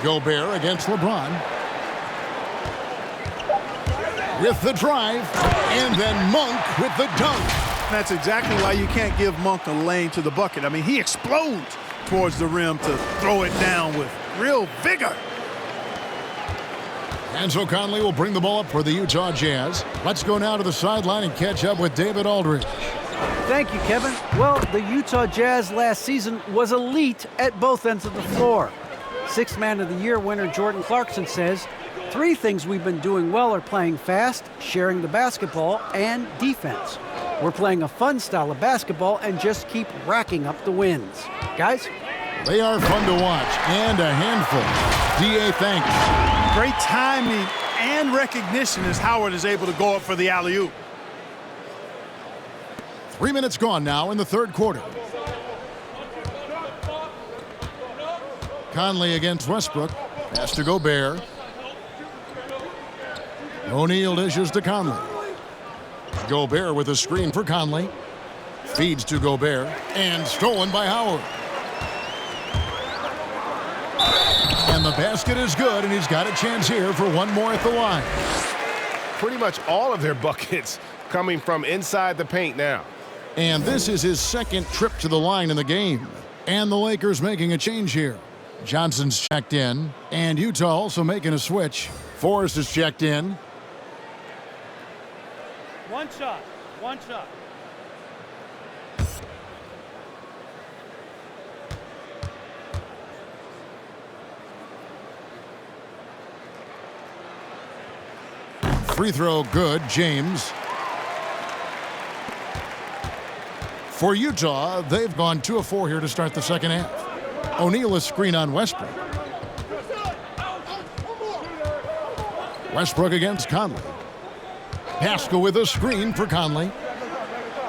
S1: Gobert against LeBron. With the drive. And then Monk with the dunk.
S2: That's exactly why you can't give Monk a lane to the bucket. I mean, he explodes towards the rim to throw it down with real vigor.
S1: And so Conley will bring the ball up for the Utah Jazz. Let's go now to the sideline and catch up with David Aldridge.
S7: Thank you, Kevin. Well, the Utah Jazz last season was elite at both ends of the floor. Sixth Man of the Year winner Jordan Clarkson says, 3 things we've been doing well are playing fast, sharing the basketball, and defense. We're playing a fun style of basketball and just keep racking up the wins. Guys?
S1: They are fun to watch and a handful. D.A., thanks.
S2: Great timing and recognition as Howard is able to go up for the alley-oop.
S1: 3 minutes gone now in the third quarter. Conley against Westbrook. Pass to Gobert. O'Neal dishes to Conley. Gobert with a screen for Conley. Feeds to Gobert. And stolen by Howard. And the basket is good, and he's got a chance here for one more at the line.
S6: Pretty much all of their buckets coming from inside the paint now.
S1: And this is his second trip to the line in the game. And the Lakers making a change here. Johnson's checked in, and Utah also making a switch. Forrest is checked in.
S11: One shot.
S1: Free throw good, James. For Utah, they've gone 2 of 4 here to start the second half. O'Neal is screen on Westbrook. Westbrook against Conley. Pascal with a screen for Conley.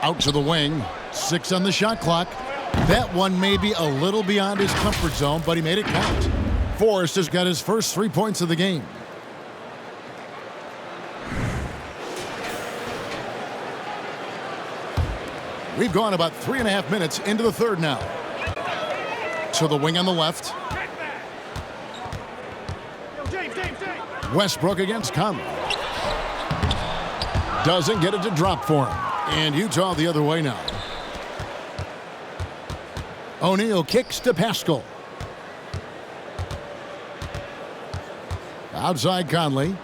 S1: Out to the wing. 6 on the shot clock. That one may be a little beyond his comfort zone, but he made it count. Forrest has got his first 3 points of the game. We've gone about 3.5 minutes into the third now. To the wing on the left. Westbrook against Conley. Doesn't get it to drop for him. And Utah the other way now. O'Neal kicks to Pascal. Outside Conley.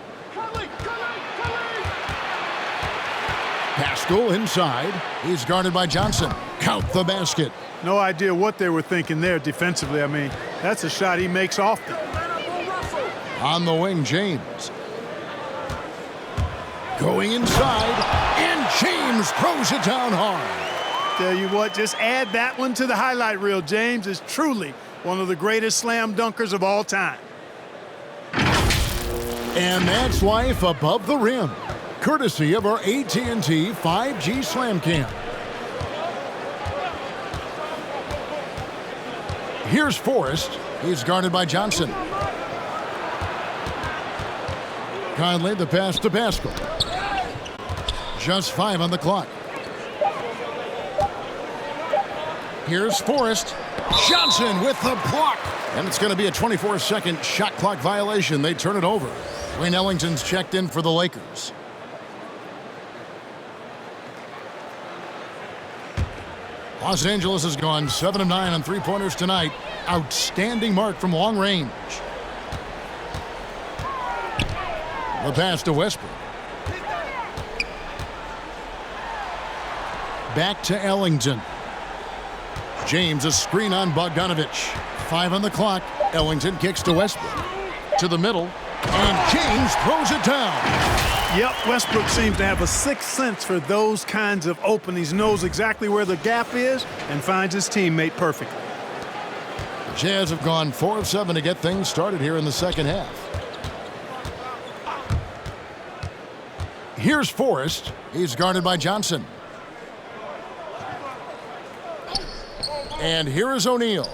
S1: Pascal inside. He's guarded by Johnson. Count the basket.
S2: No idea what they were thinking there defensively. I mean, that's a shot he makes often.
S1: On the wing, James. Going inside, and James throws it down hard.
S2: Tell you what, just add that one to the highlight reel. James is truly one of the greatest slam dunkers of all time.
S1: And that's life above the rim, courtesy of our AT&T 5G Slam Cam. Here's Forrest. He's guarded by Johnson. Conley, the pass to Pascal. Just 5 on the clock. Here's Forrest. Johnson with the block. And it's going to be a 24-second shot clock violation. They turn it over. Wayne Ellington's checked in for the Lakers. Los Angeles has gone 7 of 9 on three-pointers tonight. Outstanding mark from long range. The pass to Westbrook. Back to Ellington. James, a screen on Bogdanovich. 5 on the clock. Ellington kicks to Westbrook. To the middle. And James throws it down.
S2: Yep, Westbrook seems to have a sixth sense for those kinds of openings. Knows exactly where the gap is and finds his teammate perfectly.
S1: The Jazz have gone 4 of 7 to get things started here in the second half. Here's Forrest. He's guarded by Johnson. And here is O'Neal.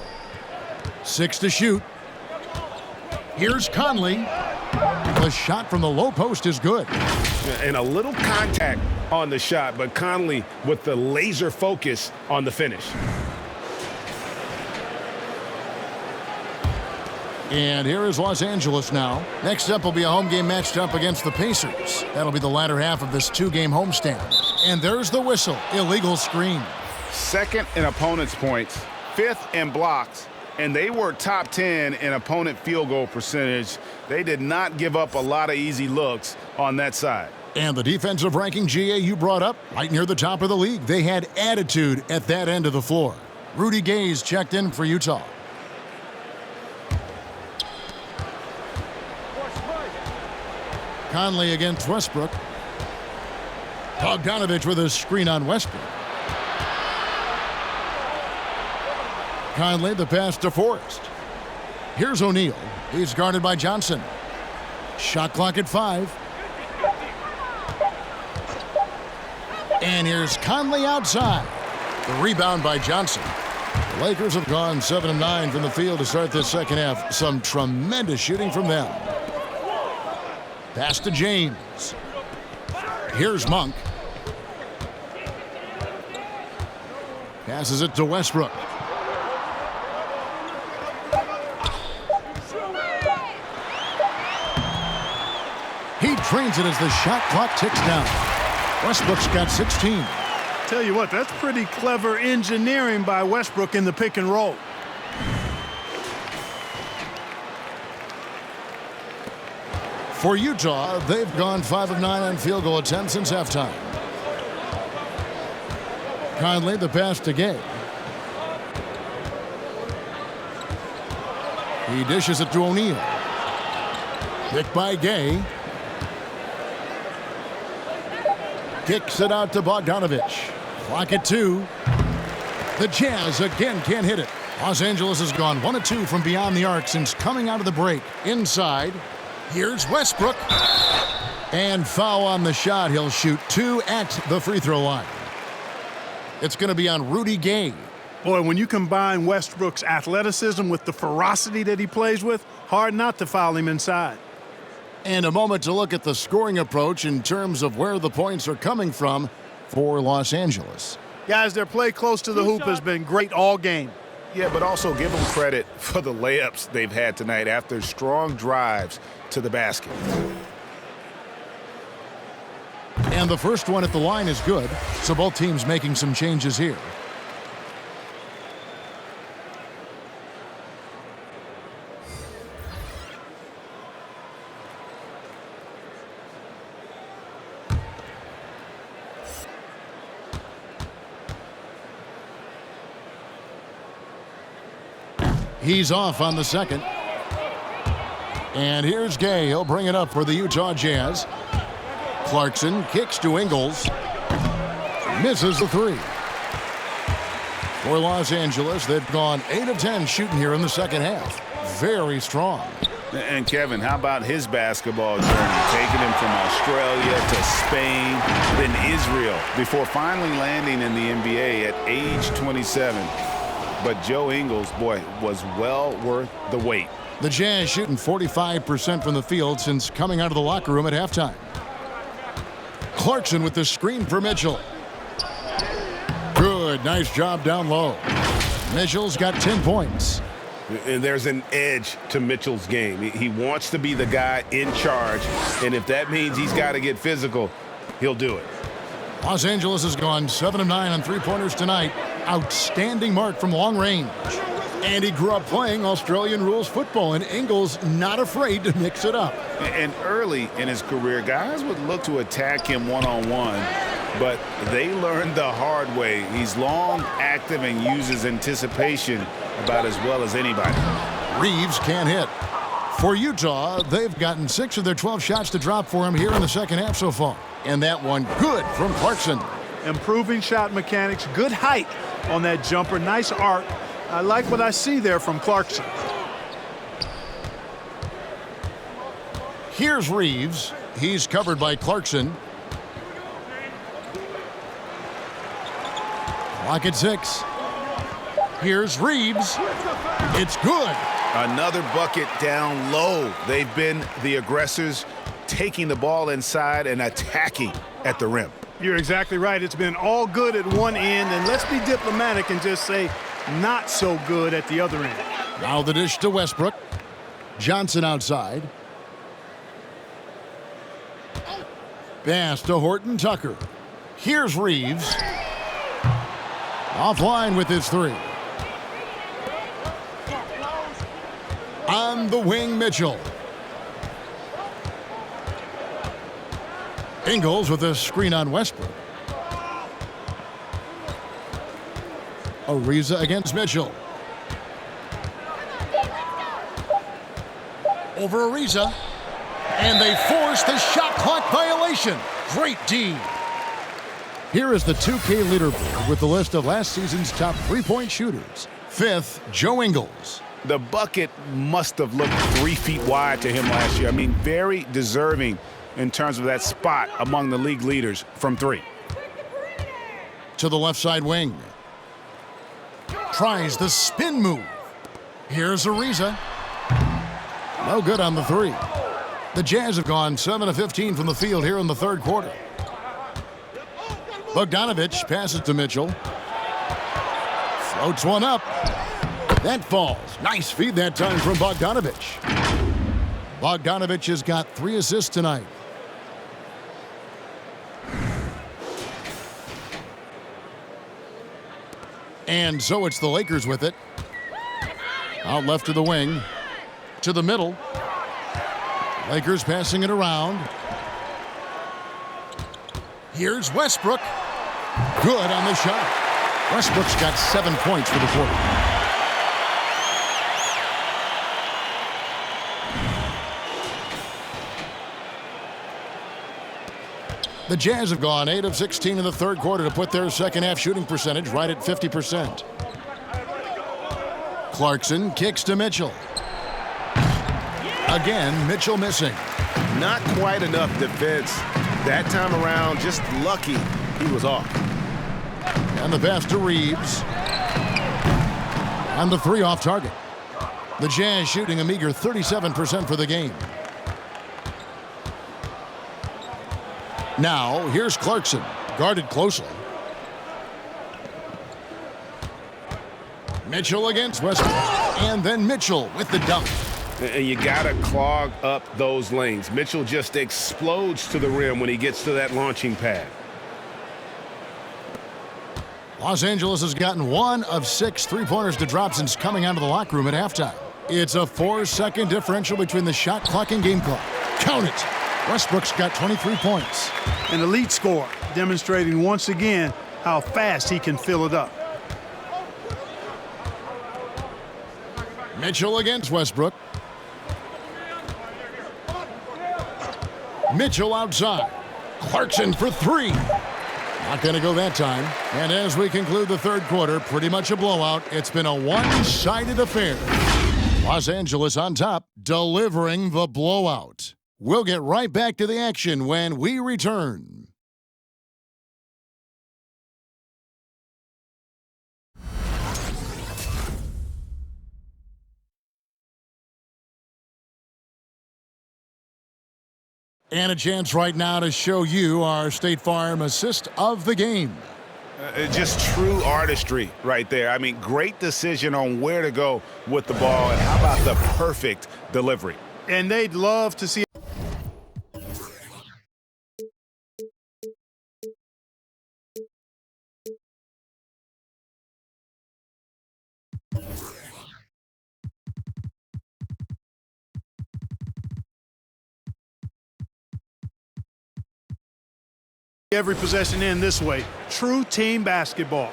S1: 6 to shoot. Here's Conley. The shot from the low post is good.
S6: And a little contact on the shot, but Conley with the laser focus on the finish.
S1: And here is Los Angeles now. Next up will be a home game matched up against the Pacers. That'll be the latter half of this 2-game homestand. And there's the whistle. Illegal screen.
S3: Second in opponents' points, 5th in blocks, and they were top 10 in opponent field goal percentage. They did not give up a lot of easy looks on that side.
S1: And the defensive ranking, GA, you brought up, right near the top of the league. They had attitude at that end of the floor. Rudy Gay's checked in for Utah. Conley against Westbrook. Bogdanovich with a screen on Westbrook. Conley, the pass to Forrest. Here's O'Neal. He's guarded by Johnson. Shot clock at 5. And here's Conley outside. The rebound by Johnson. The Lakers have gone 7 of 9 from the field to start this second half. Some tremendous shooting from them. Pass to James. Here's Monk. Passes it to Westbrook. He trains it as the shot clock ticks down. Westbrook's got 16.
S2: Tell you what, that's pretty clever engineering by Westbrook in the pick and roll.
S1: For Utah, they've gone 5 of 9 on field goal attempts since halftime. Conley, the pass to Gay. He dishes it to O'Neal. Picked by Gay. Kicks it out to Bogdanovich. Clock at 2. The Jazz again can't hit it. Los Angeles has gone 1 of 2 from beyond the arc since coming out of the break. Inside. Here's Westbrook. And foul on the shot. He'll shoot 2 at the free throw line. It's going to be on Rudy Gay.
S2: Boy, when you combine Westbrook's athleticism with the ferocity that he plays with, hard not to foul him inside.
S1: And a moment to look at the scoring approach in terms of where the points are coming from for Los Angeles.
S2: Guys, their play close to the hoop has been great all game.
S3: Yeah, but also give them credit for the layups they've had tonight after strong drives to the basket.
S1: And the first one at the line is good, so both teams making some changes here. He's off on the second. And here's Gay. He'll bring it up for the Utah Jazz. Clarkson kicks to Ingles. Misses the three. For Los Angeles, they've gone 8 of 10 shooting here in the second half. Very strong.
S3: And Kevin, how about his basketball journey? Taking him from Australia to Spain, then Israel, before finally landing in the NBA at age 27. But Joe Ingles, boy, was well worth the wait.
S1: The Jazz shooting 45% from the field since coming out of the locker room at halftime. Clarkson with the screen for Mitchell. Good, nice job down low. Mitchell's got 10 points.
S6: And there's an edge to Mitchell's game. He wants to be the guy in charge, and if that means he's got to get physical, he'll do it.
S1: Los Angeles has gone 7 of 9 on three-pointers tonight. Outstanding mark from long range. And he grew up playing Australian rules football, and Ingles not afraid to mix it up.
S3: And early in his career, guys would look to attack him one-on-one, but they learned the hard way. He's long, active, and uses anticipation about as well as anybody.
S1: Reeves can't hit. For Utah, they've gotten 6 of their 12 shots to drop for him here in the second half so far. And that one good from Clarkson.
S2: Improving shot mechanics, good height on that jumper, nice arc. I like what I see there from Clarkson.
S1: Here's Reeves. He's covered by Clarkson. Clock at 6. Here's Reeves. It's good.
S3: Another bucket down low. They've been the aggressors, taking the ball inside and attacking at the rim.
S2: You're exactly right. It's been all good at one end, and let's be diplomatic and just say not so good at the other end.
S1: Now the dish to Westbrook. Johnson outside. Pass to Horton Tucker. Here's Reeves. Offline with his three. On the wing, Mitchell. Ingles with a screen on Westbrook. Ariza against Mitchell. Over Ariza. And they force the shot clock violation. Great D. Here is the 2K leaderboard with the list of last season's top three-point shooters. 5th, Joe Ingles.
S3: The bucket must have looked 3 feet wide to him last year. I mean, very deserving in terms of that spot among the league leaders from 3.
S1: To the left side wing. Tries the spin move. Here's Ariza. No good on the 3. The Jazz have gone 7 of 15 from the field here in the third quarter. Bogdanovich passes to Mitchell. Floats one up. That falls. Nice feed that time from Bogdanovich. Bogdanovich has got 3 assists tonight. And so it's the Lakers with it. Out left to the wing. To the middle. Lakers passing it around. Here's Westbrook. Good on the shot. Westbrook's got 7 points for the quarter. The Jazz have gone 8 of 16 in the third quarter to put their second half shooting percentage right at 50%. Clarkson kicks to Mitchell. Again, Mitchell missing.
S6: Not quite enough defense. That time around, just lucky he was off.
S1: And the pass to Reeves. And the three off target. The Jazz shooting a meager 37% for the game. Now, here's Clarkson, guarded closely. Mitchell against Westbrook. And then Mitchell with the dunk.
S6: And you got to clog up those lanes. Mitchell just explodes to the rim when he gets to that launching pad.
S1: Los Angeles has gotten 1 of 6 three-pointers to drop since coming out of the locker room at halftime. It's a 4-second differential between the shot clock and game clock. Count it. Westbrook's got 23 points.
S2: An elite scorer, demonstrating once again how fast he can fill it up.
S1: Mitchell against Westbrook. Mitchell outside. Clarkson for 3. Not going to go that time. And as we conclude the third quarter, pretty much a blowout. It's been a one-sided affair. Los Angeles on top, delivering the blowout. We'll get right back to the action when we return. And a chance right now to show you our State Farm assist of the game.
S3: Just true artistry right there. I mean, great decision on where to go with the ball, and how about the perfect delivery?
S2: And they'd love to see. Every possession in this way. True team basketball.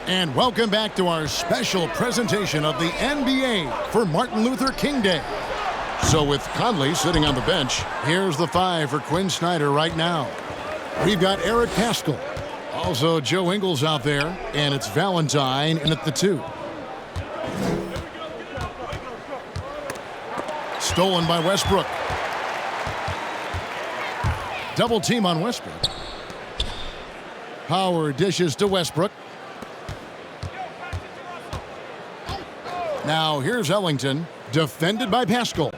S1: And welcome back to our special presentation of the NBA for Martin Luther King Day. So with Conley sitting on the bench, here's the 5 for Quinn Snyder right now. We've got Eric Paschall. Also Joe Ingles out there, and it's Valentine in at the 2. Stolen by Westbrook. Double team on Westbrook. Howard dishes to Westbrook. Now here's Ellington, defended by Paschall.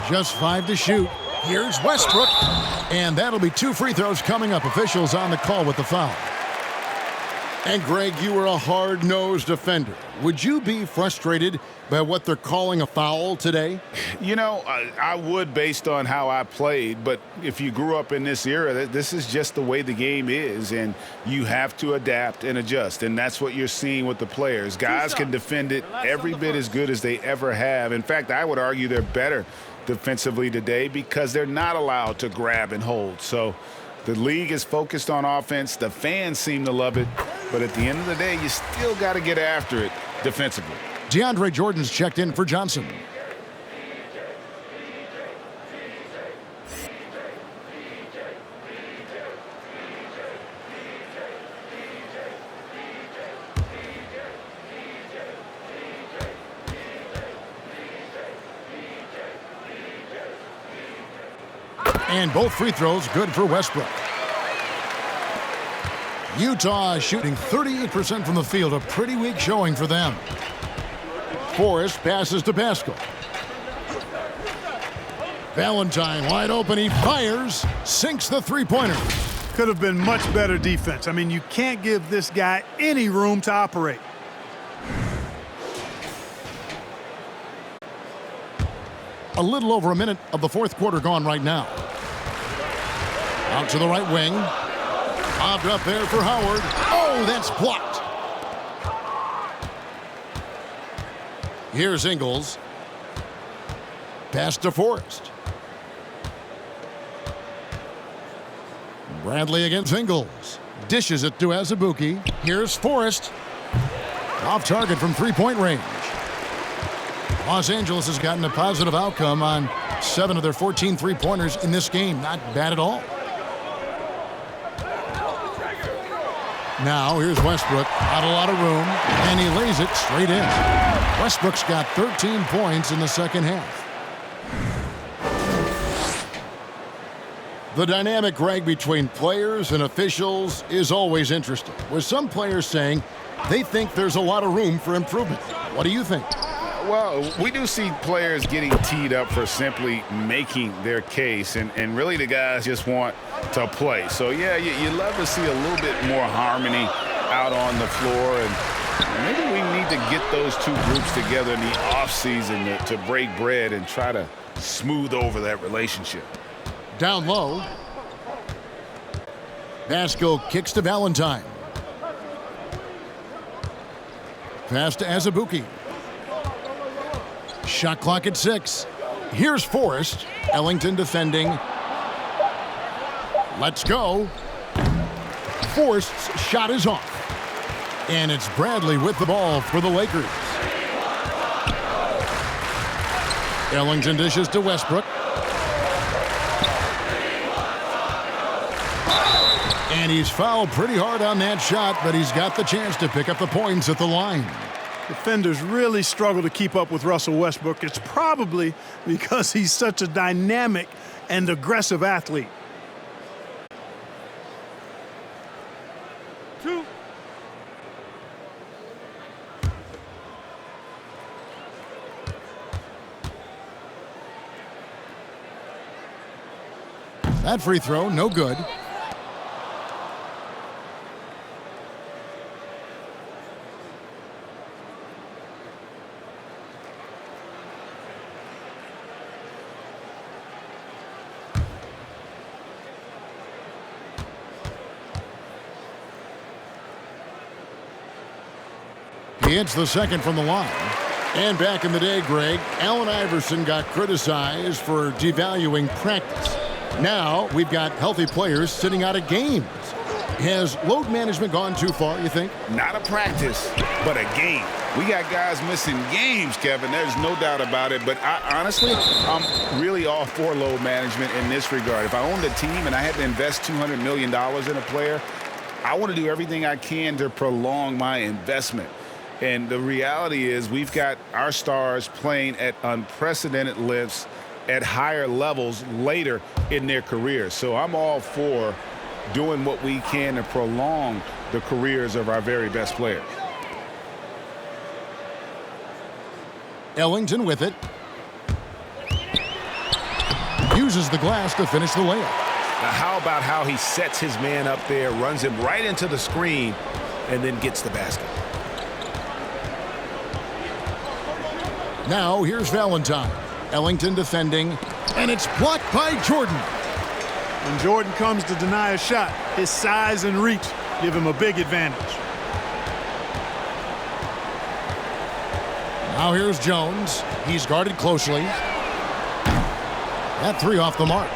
S1: Just 5 to shoot. Here's Westbrook. And that'll be 2 free throws coming up. Officials on the call with the foul. And Greg, you were a hard-nosed defender. Would you be frustrated by what they're calling a foul today?
S3: You know, I would based on how I played, but if you grew up in this era, this is just the way the game is, and you have to adapt and adjust, and that's what you're seeing with the players. Guys can defend it every bit as good as they ever have. In fact, I would argue they're better defensively today because they're not allowed to grab and hold. So the league is focused on offense. The fans seem to love it, but at the end of the day, you still got to get after it defensively.
S1: DeAndre Jordan's checked in for Johnson. And both free throws good for Westbrook. Utah shooting 38% from the field, a pretty weak showing for them. Forrest passes to Paschall. Valentine wide open, he fires, sinks the three-pointer.
S2: Could have been much better defense. I mean, you can't give this guy any room to operate.
S1: A little over a minute of the fourth quarter gone right now. Out to the right wing. Lobbed up there for Howard. Oh, that's blocked. Here's Ingles. Pass to Forrest. Bradley against Ingles. Dishes it to Azubuike. Here's Forrest. Off target from three-point range. Los Angeles has gotten a positive outcome on 7 of their 14 three-pointers in this game. Not bad at all. Now here's Westbrook. Not a lot of room, and he lays it straight in. Westbrook's got 13 points in the second half. The dynamic, Greg, between players and officials is always interesting, with some players saying they think there's a lot of room for improvement. What do you think?
S3: Well, we do see players getting teed up for simply making their case, and really the guys just want to play. So, yeah, you love to see a little bit more harmony out on the floor, and maybe we need to get those two groups together in the offseason to break bread and try to smooth over that relationship.
S1: Down low. Vasco kicks to Valentine. Pass to Azubuike. Shot clock at 6. Here's Forrest. Ellington defending. Let's go. Forrest's shot is off. And it's Bradley with the ball for the Lakers. Ellington dishes to Westbrook. And he's fouled pretty hard on that shot, but he's got the chance to pick up the points at the line.
S2: Defenders really struggle to keep up with Russell Westbrook. It's probably because he's such a dynamic and aggressive athlete. Two.
S1: That free throw, no good. He hits the second from the line. And back in the day, Greg, Allen Iverson got criticized for devaluing practice. Now we've got healthy players sitting out of games. Has load management gone too far, you think?
S3: Not a practice, but a game. We got guys missing games, Kevin. There's no doubt about it. But honestly, I'm really all for load management in this regard. If I owned a team and I had to invest $200 million in a player, I want to do everything I can to prolong my investment. And the reality is we've got our stars playing at unprecedented lengths at higher levels later in their careers. So I'm all for doing what we can to prolong the careers of our very best players.
S1: Ellington with it. Uses the glass to finish the layup.
S6: Now how about how he sets his man up there, runs him right into the screen, and then gets the basket.
S1: Now here's Valentine. Ellington defending, and it's blocked by Jordan.
S2: When Jordan comes to deny a shot, his size and reach give him a big advantage.
S1: Now here's Jones. He's guarded closely. That three off the mark.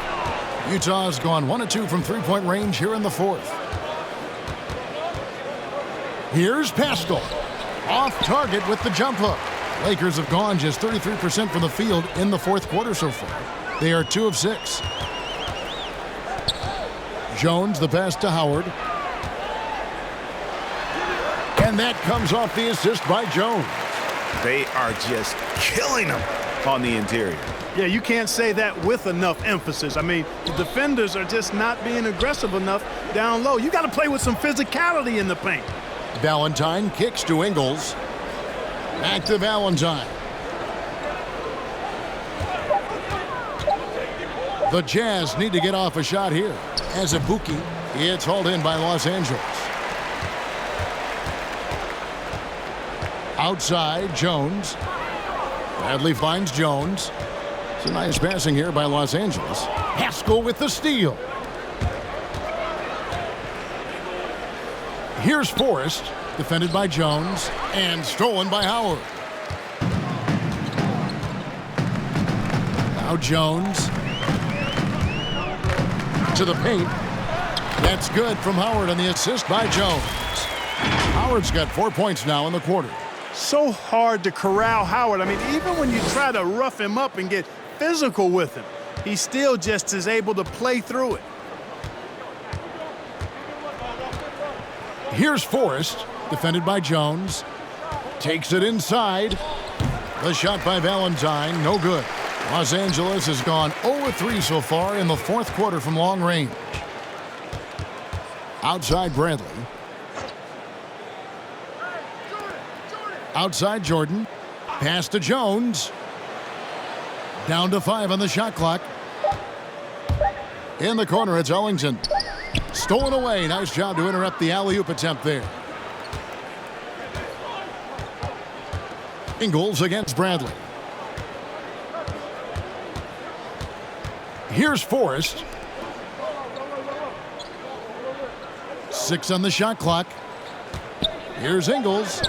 S1: Utah's gone 1 of 2 from three-point range here in the fourth. Here's Pascal. Off target with the jump hook. Lakers have gone just 33% from the field in the fourth quarter so far. They are 2 of 6. Jones, the pass to Howard. And that comes off the assist by Jones.
S6: They are just killing him on the interior.
S2: Yeah, you can't say that with enough emphasis. I mean, the defenders are just not being aggressive enough down low. You got to play with some physicality in the paint.
S1: Valentine kicks to Ingles. Back to Valentine. The Jazz need to get off a shot here. Azubuike, it's hauled in by Los Angeles. Outside, Jones. Bradley finds Jones. It's a nice passing here by Los Angeles. Haskell with the steal. Here's Forrest, defended by Jones, and stolen by Howard. Now Jones to the paint. That's good from Howard on the assist by Jones. Howard's got 4 points now in the quarter.
S2: So hard to corral Howard. I mean, even when you try to rough him up and get physical with him, he still just is able to play through it.
S1: Here's Forrest, defended by Jones. Takes it inside. The shot by Valentine, no good. Los Angeles has gone 0-3 so far in the fourth quarter from long range. Outside Bradley. Outside Jordan. Pass to Jones. Down to 5 on the shot clock. In the corner, it's Ellington. Stolen away. Nice job to interrupt the alley-oop attempt there. Ingles against Bradley. Here's Forrest. 6 on the shot clock. Here's Ingles.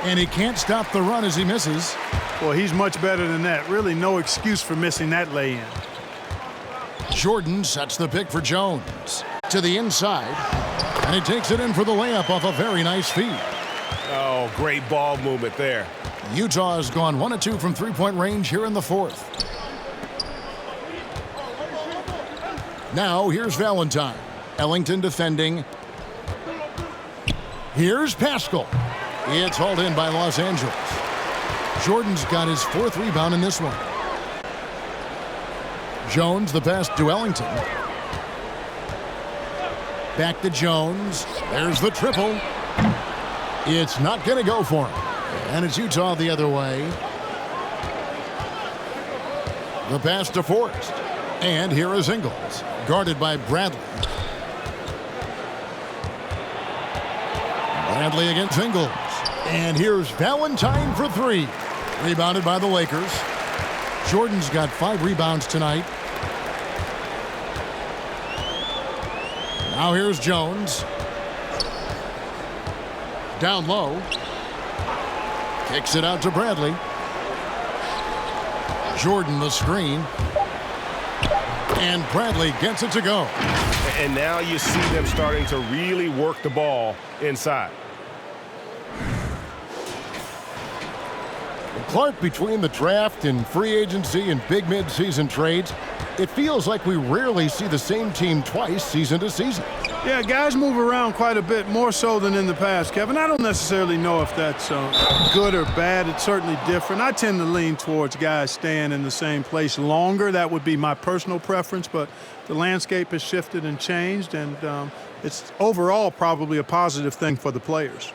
S1: And he can't stop the run as he misses.
S2: Well, he's much better than that. Really no excuse for missing that lay-in.
S1: Jordan sets the pick for Jones. To the inside. And he takes it in for the layup off a very nice feed.
S6: Oh, great ball movement there.
S1: Utah has gone 1 of 2 from three-point range here in the fourth. Now here's Valentine. Ellington defending. Here's Pascal. It's hauled in by Los Angeles. Jordan's got his 4th rebound in this one. Jones, the pass to Ellington. Back to Jones. There's the triple. It's not going to go for him. And it's Utah the other way. The pass to Forrest. And here is Ingles, guarded by Bradley. Bradley against Ingles. And here's Valentine for 3. Rebounded by the Lakers. Jordan's got 5 rebounds tonight. Now here's Jones. Down low. Kicks it out to Bradley. Jordan the screen. And Bradley gets it to go.
S6: And now you see them starting to really work the ball inside.
S1: Clark, between the draft and free agency and big mid-season trades, it feels like we rarely see the same team twice season to season.
S2: Yeah, guys move around quite a bit, more so than in the past, Kevin. I don't necessarily know if that's good or bad. It's certainly different. I tend to lean towards guys staying in the same place longer. That would be my personal preference, but the landscape has shifted and changed, and it's overall probably a positive thing for the players.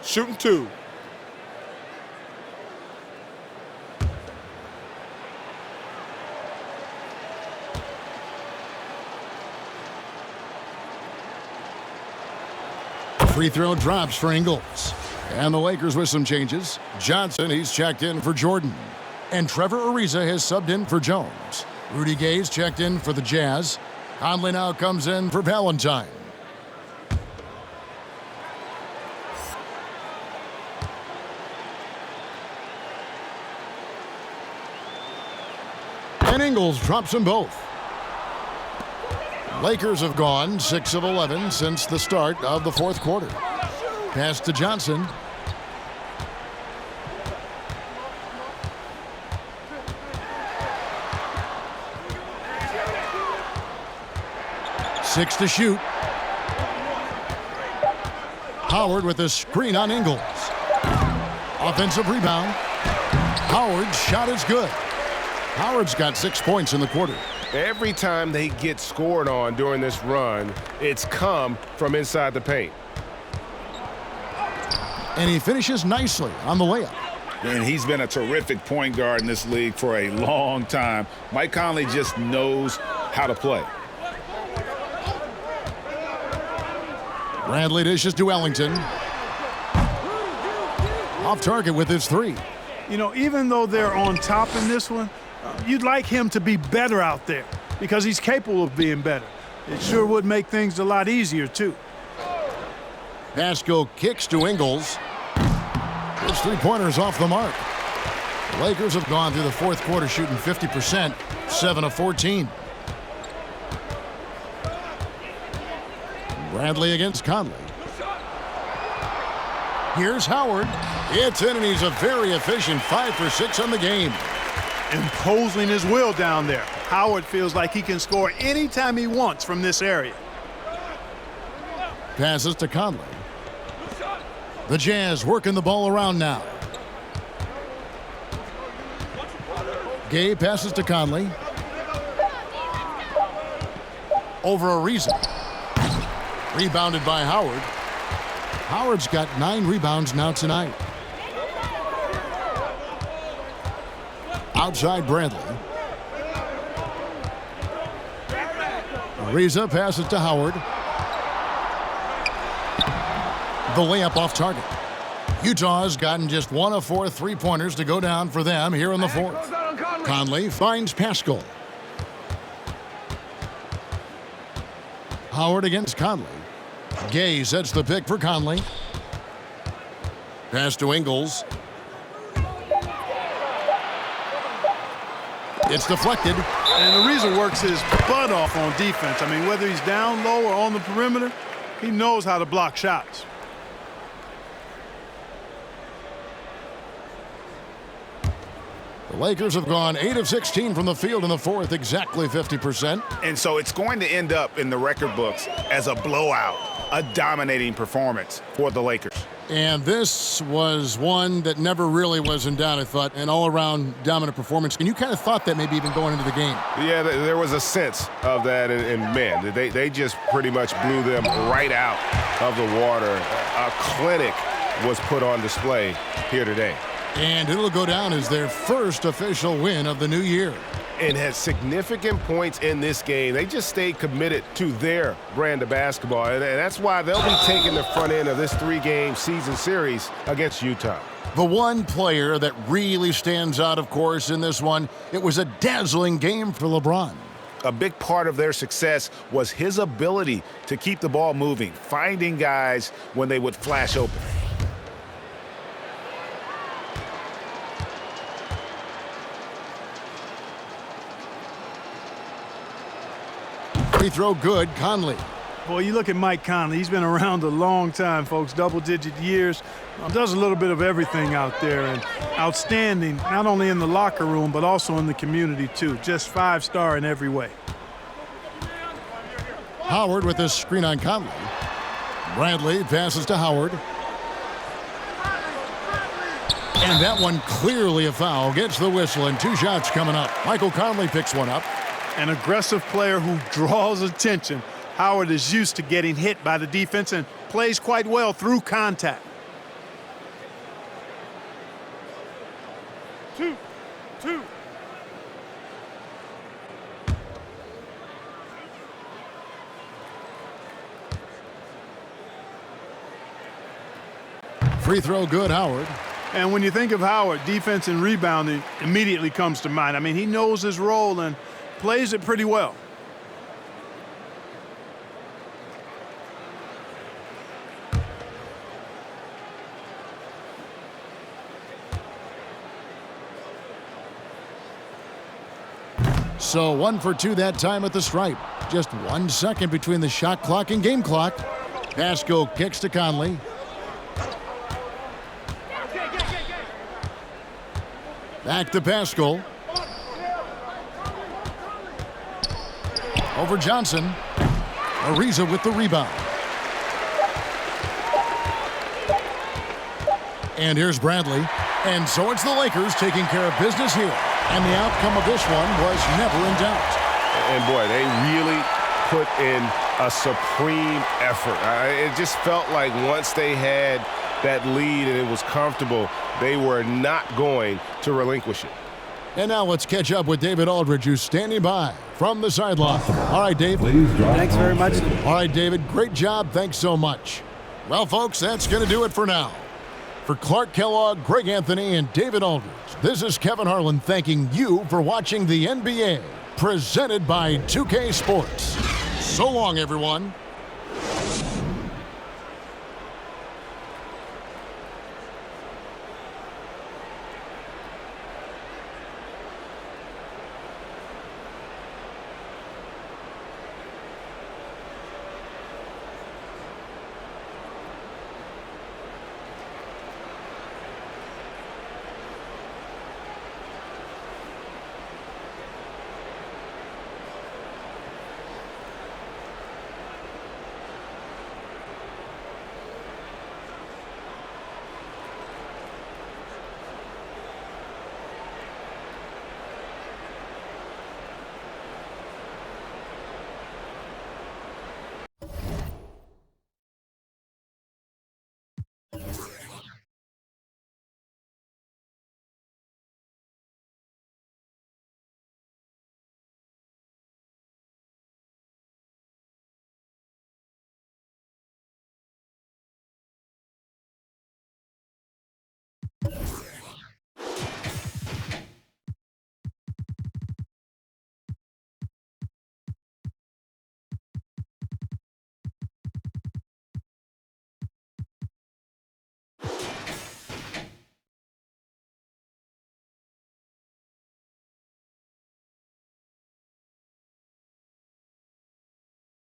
S10: Shooting 2.
S1: Free throw drops for Ingles. And the Lakers with some changes. Johnson, he's checked in for Jordan. And Trevor Ariza has subbed in for Jones. Rudy Gay's checked in for the Jazz. Conley now comes in for Valentine. And Ingles drops them both. Lakers have gone 6 of 11 since the start of the fourth quarter. Pass to Johnson. Six to shoot. Howard with a screen on Ingles. Offensive rebound. Howard's shot is good. Howard's got 6 points in the quarter.
S6: Every time they get scored on during this run, it's come from inside the paint.
S1: And he finishes nicely on the layup.
S3: And he's been a terrific point guard in this league for a long time. Mike Conley just knows how to play.
S1: Bradley dishes to Ellington. Off target with his 3.
S2: You know, even though they're on top in this one, you'd like him to be better out there because he's capable of being better. It sure would make things a lot easier, too.
S1: Pascal kicks to Ingles. His 3-pointers off the mark. The Lakers have gone through the fourth quarter shooting 50%, 7 of 14. Bradley against Conley. Here's Howard. It's in, and he's a very efficient 5 for 6 on the game.
S2: Imposing his will down there. Howard feels like he can score anytime he wants from this area.
S1: Passes to Conley. The Jazz working the ball around now. Gay passes to Conley. Over Ariza. Rebounded by Howard. Howard's got 9 rebounds now tonight. Outside Bradley. Ariza passes to Howard. The layup off target. Utah's gotten just 1 of 4 3-pointers to go down for them here in the fourth. Conley finds Pascal. Howard against Conley. Gay sets the pick for Conley. Pass to Ingles. It's deflected.
S2: And Ariza works his butt off on defense. I mean, whether he's down low or on the perimeter, he knows how to block shots.
S1: The Lakers have gone 8 of 16 from the field in the fourth, exactly 50%.
S3: And so it's going to end up in the record books as a blowout, a dominating performance for the Lakers.
S1: And this was one that never really was in doubt, I thought, an all-around dominant performance. And you kind of thought that maybe even going into the game.
S6: Yeah, there was a sense of that, and man, they just pretty much blew them right out of the water. A clinic was put on display here today.
S1: And it'll go down as their first official win of the new year.
S6: And had significant points in this game. They just stayed committed to their brand of basketball. And that's why they'll be taking the front end of this 3-game season series against Utah.
S1: The one player that really stands out, of course, in this one, it was a dazzling game for LeBron.
S3: A big part of their success was his ability to keep the ball moving, finding guys when they would flash open.
S1: Free throw good, Conley.
S2: Boy, you look at Mike Conley. He's been around a long time, folks, double-digit years. Does a little bit of everything out there, and outstanding, not only in the locker room, but also in the community, too. Just 5-star in every way.
S1: Howard with this screen on Conley. Bradley passes to Howard. And that one clearly a foul. Gets the whistle, and 2 shots coming up. Michael Conley picks one up.
S2: An aggressive player who draws attention. Howard is used to getting hit by the defense and plays quite well through contact. 2.
S1: Free throw good, Howard.
S2: And when you think of Howard, defense and rebounding immediately comes to mind. I mean, he knows his role and plays it pretty well.
S1: So 1 for 2 that time at the stripe. Just 1 second between the shot clock and game clock. Pascal kicks to Conley. Back to Pascal. Over Johnson. Ariza with the rebound. And here's Bradley. And so it's the Lakers taking care of business here. And the outcome of this one was never in doubt.
S6: And boy, they really put in a supreme effort. It just felt like once they had that lead and it was comfortable, they were not going to relinquish it.
S1: And now let's catch up with David Aldridge, who's standing by from the sideline. All right, Dave.
S7: Thanks very much.
S1: All right, David, great job. Thanks so much. Well, folks, that's going to do it for now. For Clark Kellogg, Greg Anthony, and David Aldridge, this is Kevin Harlan thanking you for watching the NBA, presented by 2K Sports. So long, everyone.